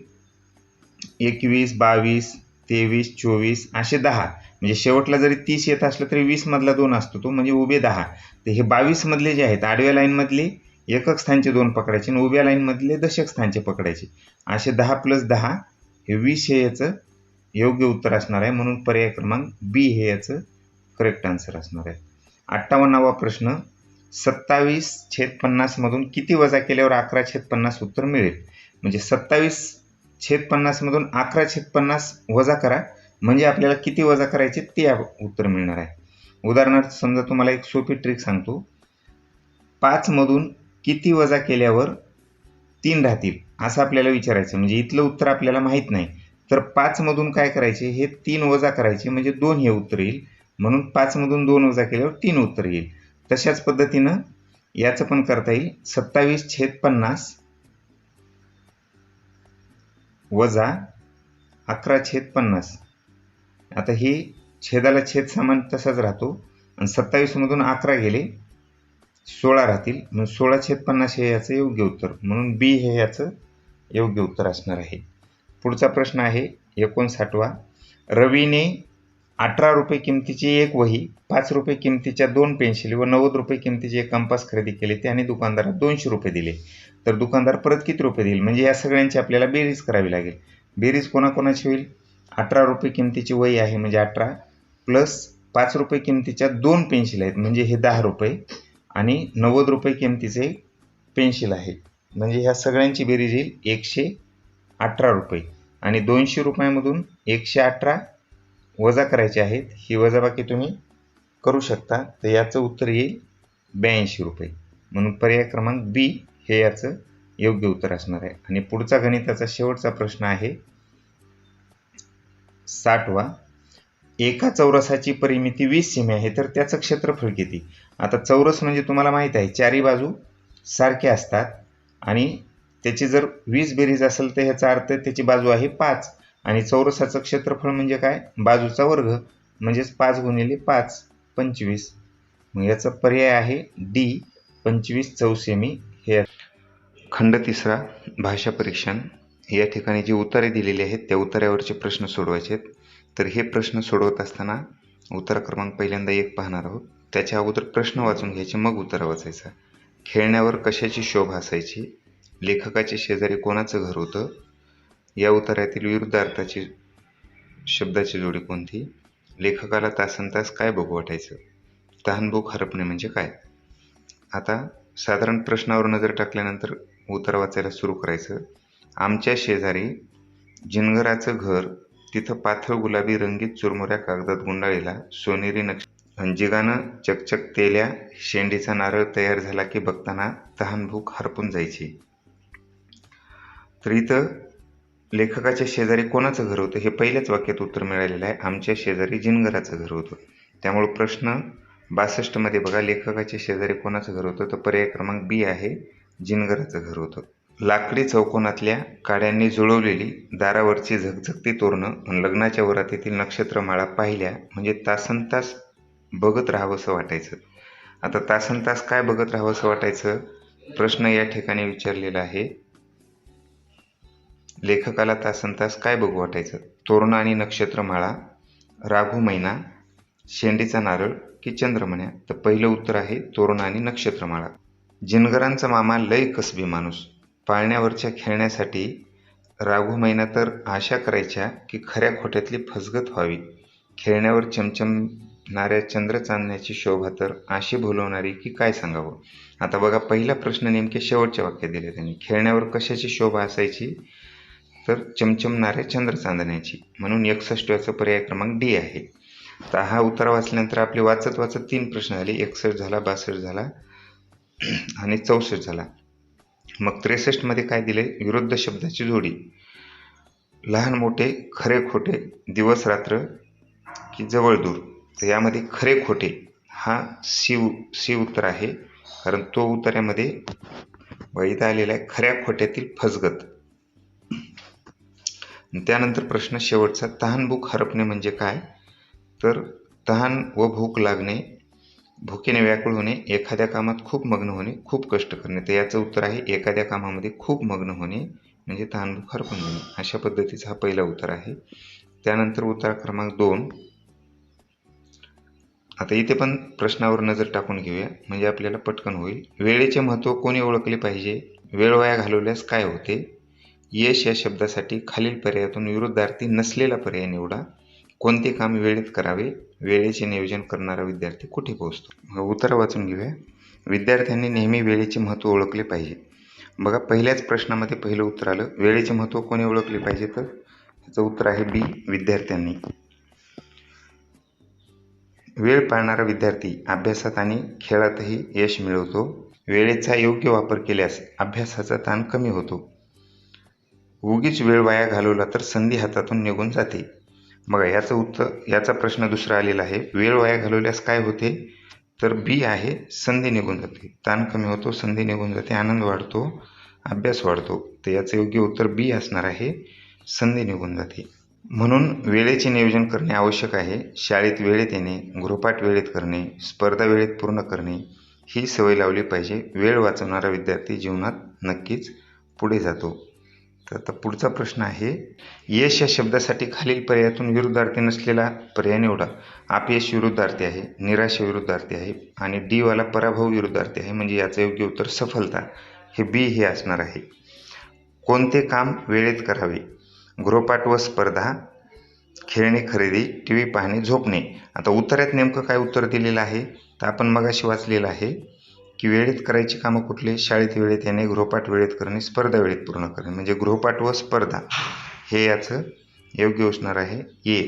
21, 22, 23, 24 असे 10. म्हणजे शेवटला जरी 30 येत असलं तरी 20 मधला 2 असतो तो, म्हणजे उभे 10. तर हे 22 मधले जे आहेत आडव्या लाईनमधले एकक स्थानचे 2 पकडायचे आणि उभ्या लाईनमधले दशक स्थानचे पकडायचे, असे 10 + 10 हे 20 हे याचं योग्य उत्तर असणार आहे, म्हणून पर्याय क्रमांक बी हे याचं करेक्ट आन्सर असणार आहे. 58वा प्रश्न. 27/50 मधून किती वजा केल्यावर 11/50 उत्तर मिळेल. म्हणजे 27/50 मधून 11/50 वजा करा, म्हणजे आपल्याला किती वजा करायचे ते उत्तर मिळणार आहे. उदाहरणार्थ समजा तुम्हाला एक सोपी ट्रिक सांगतो. 5 मधून किती वजा केल्यावर 3 राहतील असं आपल्याला विचारायचं. म्हणजे इथलं उत्तर आपल्याला माहीत नाही, तर 5 मधून काय करायचे, हे 3 वजा करायचे म्हणजे 2 हे उत्तर येईल. म्हणून 5 मधून 2 वजा केल्यावर 3 उत्तर येईल. तशाच पद्धतीनं याचं पण करता येईल. 27/50 वजा 11/50. आता ही छेदाला छेद समान तसाच राहतो आणि 27 मधून 11 गेले 16 राहतील. मग 16/50 हे याचं योग्य उत्तर. म्हणून बी हे याचं योग्य उत्तर असणार आहे. पुढचा प्रश्न आहे 59वा. रवीने 18 रुपये किमतीची एक वही, 5 रुपये किमतीच्या 2 पेन्सिली व 90 रुपये किमतीचे एक कंपास खरेदी केले. त्याने दुकानदाराला 200 रुपये दिले. तर दुकानदार परत किती रुपये देईल? म्हणजे या सगळ्यांची आपल्याला बेरीज करावी लागेल. बेरीज कोणाकोणाची होईल? 18 रुपये किमतीची वही आहे म्हणजे 18 प्लस 5 रुपये किमतीच्या 2 पेन्सिल आहेत म्हणजे हे 10 रुपये आणि 90 रुपये किमतीचे पेन्सिल आहे म्हणजे ह्या सगळ्यांची बेरीज येईल 118 रुपये. आणि 200 रुपयामधून 118 वजा करायचे आहेत. ही वजाबाकी तुम्ही करू शकता. तर याचं उत्तर येईल 82 रुपये. म्हणून पर्याय क्रमांक बी हे याचं योग्य उत्तर असणार आहे. आणि पुढचा गणिताचा शेवटचा प्रश्न आहे 60वा. एका चौरसाची परिमिती 20 सेमी आहे तर त्याचं क्षेत्रफळ किती? आता चौरस म्हणजे तुम्हाला माहीत आहे चारी बाजू सारख्या असतात आणि त्याची जर 20 बेरीज असेल तर ह्याचा अर्थ त्याची बाजू आहे 5 आणि चौरसाचं क्षेत्रफळ म्हणजे काय? बाजूचा वर्ग म्हणजेच 5 गुणिले 5 25. मग याचा पर्याय आहे डी 25 चौसेमी हे. खंड 3 भाषा परीक्षण. या ठिकाणी जी उत्तरे दिलेली आहेत त्या उत्तरावरचे प्रश्न सोडवायचे आहेत. तर हे प्रश्न सोडवत असताना उत्तर क्रमांक पहिल्यांदा 1 पाहणार आहोत. त्याच्या अगोदर प्रश्न वाचून घ्यायचे मग उत्तर वाचायचं. खेळण्यावर कशाची शोभा असायची? लेखकाचे शेजारी कोणाचं घर होतं? या उत्तरातील विरुद्ध अर्थाची शब्दाची जोडी कोणती? लेखकाला तासनतास काय बघू वाटायचं? तहानभूक हरपणे म्हणजे काय? आता साधारण प्रश्नावर नजर टाकल्यानंतर उत्तर वाचायला सुरू करायचं. आमच्या शेजारी जिनगराचं घर, तिथं पाथळ गुलाबी रंगीत चुरमुऱ्या कागदात गुंडाळलेला सोनेरी जिगानं चकचकतेल्या शेंडीचा नारळ तयार झाला की बघताना तहानभूक हरपून जायची. तर इथं लेखकाच्या शेजारी कोणाचं घर होतं हे पहिल्याच वाक्यात उत्तर मिळालेलं आहे. आमच्या शेजारी जिनगराचं घर होतं. त्यामुळे प्रश्न 62 मध्ये बघा लेखकाच्या शेजारी कोणाचं घर होतं तर पर्याय क्रमांक बी आहे जिनगराचं घर होतं. लाकडी चौकोनातल्या काड्यांनी जुळवलेली दारावरची झगझगती तोरणं लग्नाच्या वरातीतील नक्षत्रमाळा पाहिल्या म्हणजे तासनतास बघत राहावंसं वाटायचं. आता तासनतास काय बघत राहावंसं वाटायचं? प्रश्न या ठिकाणी विचारलेला आहे. लेखकाला तासनतास काय बघू वाटायचं? तोरणं आणि नक्षत्रमाळा, राघू मैना, शेंडीचा नारळ की चंद्रमण्या? तर पहिलं उत्तर आहे तोरणं आणि नक्षत्रमाळा. जिनगरांचा मामा लय कसबी माणूस. पाळण्यावरच्या खेळण्यासाठी राघू मैना तर आशा करायच्या की खऱ्या खोट्यातली फसगत व्हावी. खेळण्यावर चमचमणाऱ्या चंद्रचांदण्याची शोभा तर आशी भुलवणारी की काय सांगावं. आता बघा पहिला प्रश्न नेमके शेवटच्या वाक्यात दिले त्यांनी. खेळण्यावर कशाची शोभा असायची तर चमचमणाऱ्या चंद्रचांदण्याची. म्हणून 61 पर्याय क्रमांक डी आहे. तर हा उत्तर वाचल्यानंतर आपले वाचत वाचत 3 प्रश्न झाले. 61 झाला, 62 झाला आणि 64 झाला. मग 63 मध्ये काय दिले? विरुद्ध शब्दाची जोडी. लहान मोठे, खरे खोटे, दिवस रात्र की जवळ दूर. तर यामध्ये खरे खोटे हा सी उत्तर आहे कारण तो उत्तरामध्ये इथं आलेला आहे खऱ्या खोट्यातील फसगत. त्यानंतर प्रश्न शेवटचा तहानभूक हरपणे म्हणजे काय? तर तहान व भूक लागणे, भुकेने व्याकुळ होणे, एखाद्या कामात खूप मग्न होणे, खूप कष्ट करणे. तर याचं उत्तर आहे एखाद्या कामामध्ये खूप मग्न होणे म्हणजे तहानभूक हरपून जाणे. अशा पद्धतीचा हा पहिला उत्तर आहे. त्यानंतर उत्तर क्रमांक 2. आता इथे पण प्रश्नावर नजर टाकून घेऊया म्हणजे आपल्याला पटकन होईल. वेळेचे महत्त्व कोणी ओळखले पाहिजे? वेळ वाया घालवल्यास काय होते? यश या शब्दासाठी खालील पर्यायातून विरुद्धार्थी नसलेला पर्याय निवडा. कोणते काम वेळेत करावे? वेळेचे नियोजन करणारा विद्यार्थी कुठे पोहोचतो? उत्तर वाचून घेऊया. विद्यार्थ्यांनी नेहमी वेळेचे महत्त्व ओळखले पाहिजे. बघा पहिल्याच प्रश्नामध्ये पहिलं उत्तर आलं वेळेचे महत्त्व कोणी ओळखले पाहिजे तर ह्याचं उत्तर आहे बी विद्यार्थ्यांनी. वेळ पाळणारा विद्यार्थी अभ्यासात आणि खेळातही यश मिळवतो. वेळेचा योग्य वापर केल्यास अभ्यासाचा ताण कमी होतो. उगीच वेळ वाया घालवला तर संधी हातातून निघून जाते. बघा याचा प्रश्न दुसरा आलेला आहे. वेळ वाया घालवल्यास काय होते? तर बी आहे, संधी निघून जाते. ताण कमी होतो, संधी निघून जाते, आनंद वाढतो, अभ्यास वाढतो. तर याचं योग्य उत्तर बी असणार आहे, संधी निघून जाते. म्हणून वेळेचे नियोजन करणे आवश्यक आहे. शाळेत वेळेत येणे, गृहपाठ वेळेत करणे, स्पर्धा वेळेत पूर्ण करणे ही सवय लावली पाहिजे. वेळ वाचवणारा विद्यार्थी जीवनात नक्कीच पुढे जातो. तर आता पुढचा प्रश्न आहे, यश या शब्दासाठी खालील पर्यायातून विरुद्धार्थी नसलेला पर्याय निवडा. अपयश विरुद्धार्थी आहे, निराशा विरुद्धार्थी आहे आणि डी वाला पराभव विरुद्धार्थी आहे. म्हणजे याचं योग्य उत्तर सफलता हे बी हे असणार आहे. कोणते काम वेळेत करावे? गृहपाठ व स्पर्धा, खेळणे, खरेदी, टी व्ही पाहणे, झोपणे. आता उत्तरात नेमकं काय उत्तर दिलेलं आहे? तर आपण मगाशी वाचलेलं आहे की वेळेत करायची कामं कुठले? शाळेत वेळेत येणे, गृहपाठ वेळेत करणे, स्पर्धा वेळेत पूर्ण करणे. म्हणजे गृहपाठ व स्पर्धा हे याचं योग्य असणार आहे ए.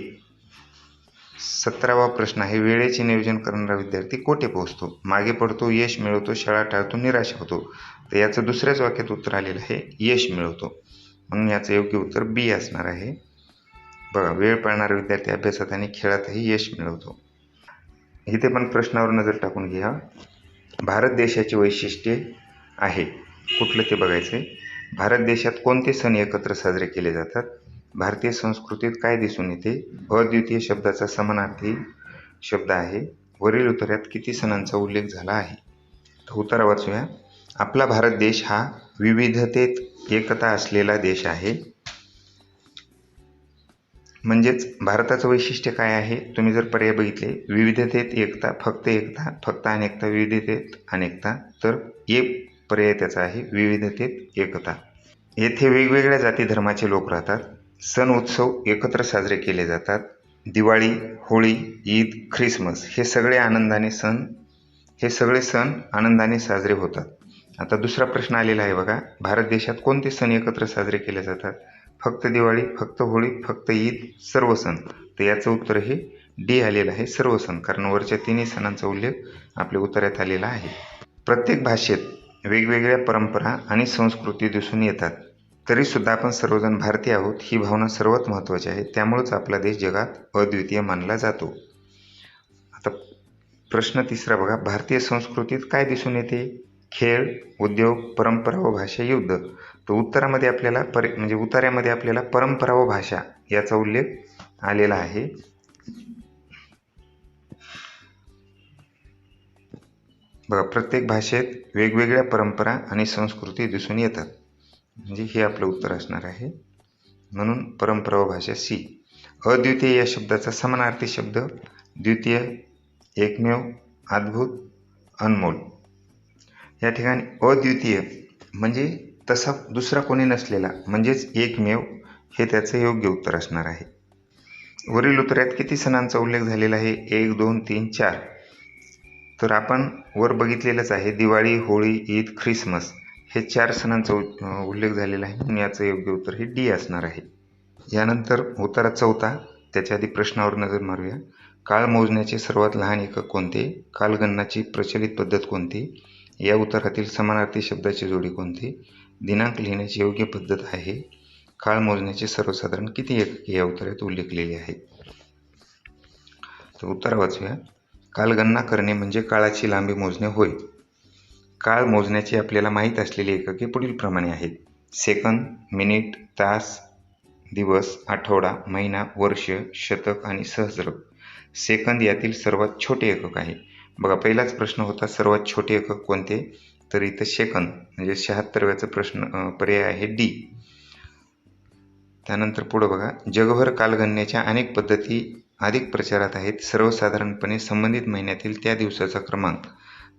17वा प्रश्न आहे, वेळेचे नियोजन करणारा विद्यार्थी कोठे पोहोचतो? मागे पडतो, यश मिळवतो, शाळा टाळतो, निराश होतो. तर याचं दुसऱ्याच वाक्यात उत्तर आलेलं आहे, यश मिळवतो. म्हणून याचं योग्य उत्तर बी असणार आहे. बघा, वेळ पाळणारा विद्यार्थी अभ्यासात आणि खेळातही यश मिळवतो. इथे पण प्रश्नावर नजर टाकून घ्या. भारत देशाची वैशिष्ट्ये आहे, कुठलं ते बघायचं आहे. भारत देशात कोणते सण एकत्र साजरे केले जातात? भारतीय संस्कृतीत काय दिसून येते? अद्वितीय शब्दाचा समानार्थी शब्द आहे. वरील उत्तरात किती सणांचा उल्लेख झाला आहे? तर उत्तर वाचूया. आपला भारत देश हा विविधतेत एकता असलेला देश आहे. म्हणजेच भारताचं वैशिष्ट्य काय आहे? तुम्ही जर पर्याय बघितले, विविधतेत एकता, फक्त अनेकता, विविधतेत अनेकता. तर ए पर्याय त्याचा आहे, विविधतेत एकता. येथे वेगवेगळ्या जाती धर्माचे लोक राहतात. सण उत्सव एकत्र साजरे केले जातात. दिवाळी, होळी, ईद, ख्रिसमस हे सगळे सण आनंदाने साजरे होतात. आता दुसरा प्रश्न आलेला आहे बघा, भारत देशात कोणते सण एकत्र साजरे केले जातात? फक्त दिवाळी, फक्त होळी, फक्त ईद, सर्व सण. तर याचं उत्तर हे डी आलेलं आहे, सर्व सण. कारण वरच्या तिन्ही सणांचा उल्लेख आपल्या उत्तरात आलेला आहे. प्रत्येक भाषेत वेगवेगळ्या परंपरा आणि संस्कृती दिसून येतात. तरीसुद्धा आपण सर्वजण भारतीय आहोत ही भावना सर्वात महत्त्वाची आहे. त्यामुळेच आपला देश जगात अद्वितीय मानला जातो. आता प्रश्न तिसरा बघा, भारतीय संस्कृतीत काय दिसून येते? खेळ, उद्योग, परंपरा व भाषा, युद्ध. तर उतार्यामध्ये आपल्याला परंपरा व भाषा याचा उल्लेख आलेला आहे. बघा, प्रत्येक भाषेत वेगवेगळ्या परंपरा आणि संस्कृती दिसून येतात. म्हणजे हे आपलं उत्तर असणार आहे. म्हणून परंपरा व भाषा सी. अद्वितीय या शब्दाचा समानार्थी शब्द द्वितीय, एकमेव, अद्भुत, अनमोल. या ठिकाणी अद्वितीय म्हणजे तसा दुसरा कोणी नसलेला, म्हणजेच एकमेव हे त्याचं योग्य उत्तर असणार आहे. वरील उत्तरात किती सणांचा उल्लेख झालेला आहे? 1, 2, 3, 4. तर आपण वर बघितलेलंच आहे, दिवाळी, होळी, ईद, ख्रिसमस हे 4 सणांचा उल्लेख झालेला आहे. म्हणून याचं योग्य उत्तर हे डी असणार आहे. यानंतर उत्तरा चौथा, त्याच्या आधी प्रश्नावर नजर मारूया. काळ मोजण्याचे सर्वात लहान एकक कोणते? कालगणनाची प्रचलित पद्धत कोणती? या उत्तरातील समानार्थी शब्दाची जोडी कोणती? दिनांक लिहिण्याची योग्य पद्धत आहे. काळ मोजण्याचे सर्वसाधारण किती एकके या उत्तरात उल्लेखलेले आहे? तर उत्तर वाचूया. कालगणना करणे म्हणजे काळाची लांबी मोजणे होय. काळ मोजण्याची आपल्याला माहीत असलेली एकके पुढील प्रमाणे आहेत: सेकंद, मिनिट, तास, दिवस, आठवडा, महिना, वर्ष, शतक आणि सहस्र. सेकंद यातील सर्वात छोटे एकक आहे. बघा, पहिलाच प्रश्न होता सर्वात छोटे एकक कोणते? तर इथं सेकंद म्हणजे 76व्याचा पर्याय आहे डी. त्यानंतर पुढं बघा, जगभर कालगणनेच्या अनेक पद्धती अधिक प्रचारात आहेत. सर्वसाधारणपणे संबंधित महिन्यातील त्या दिवसाचा क्रमांक,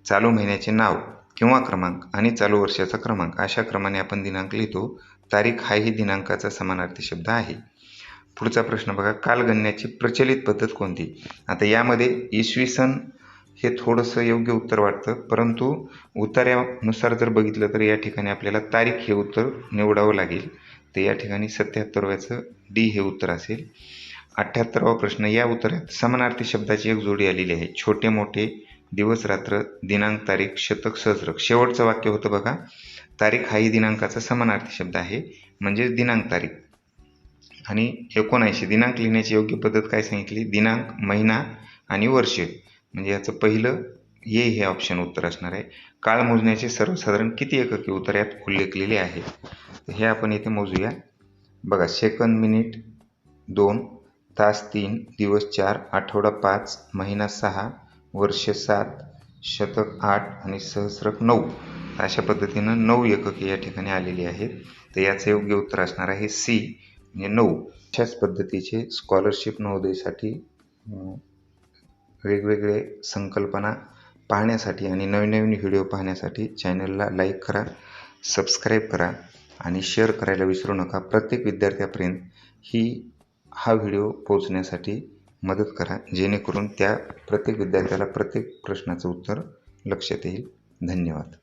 चालू महिन्याचे नाव किंवा क्रमांक आणि चालू वर्षाचा क्रमांक अशा क्रमाने आपण दिनांक लिहितो. तारीख हाही दिनांकाचा समानार्थी शब्द आहे. पुढचा प्रश्न बघा, कालगणनेची प्रचलित पद्धत कोणती? आता यामध्ये इसवी सन हे थोडंसं योग्य उत्तर वाटतं, परंतु उत्तरानुसार जर बघितलं तर या ठिकाणी आपल्याला तारीख हे उत्तर निवडावं लागेल. तर या ठिकाणी 77व्याचं डी हे उत्तर असेल. 78वा प्रश्न. या उत्तरात समानार्थी शब्दाची एक जोडी आलेली आहे. छोटे मोठे, दिवस रात्र, दिनांक तारीख, शतक सहस्रक. शेवटचं वाक्य होतं बघा, तारीख हाही दिनांकाचा समानार्थी शब्द आहे, म्हणजेच दिनांक तारीख. आणि 79 दिनांक लिहिण्याची योग्य पद्धत काय सांगितली? दिनांक, महिना आणि वर्ष. म्हणजे याचं पहिलं हे ऑप्शन उत्तर असणार आहे. काळ मोजण्याचे सर्वसाधारण किती एकके उत्तर यात उल्लेखलेले आहे. हे आपण इथे मोजूया. बघा, सेकंद, मिनिट 2, तास 3, दिवस 4, आठवडा 5, महिना 6, वर्ष 7, शतक 8 आणि सहस्रक 9. अशा पद्धतीनं 9 एकके या ठिकाणी आलेली आहेत. तर याचं योग्य उत्तर असणार आहे सी, म्हणजे 9. अशाच पद्धतीचे स्कॉलरशिप नवोदयसाठी वेगवेगळे संकल्पना पाहण्यासाठी आणि नवीन नवीन व्हिडिओ पाहण्यासाठी चॅनलला लाईक करा, सबस्क्राईब करा आणि शेअर करायला विसरू नका. प्रत्येक विद्यार्थ्यापर्यंत हा व्हिडिओ पोहोचण्यासाठी मदत करा, जेणेकरून त्या प्रत्येक विद्यार्थ्याला प्रत्येक प्रश्नाचं उत्तर लक्षात येईल. धन्यवाद.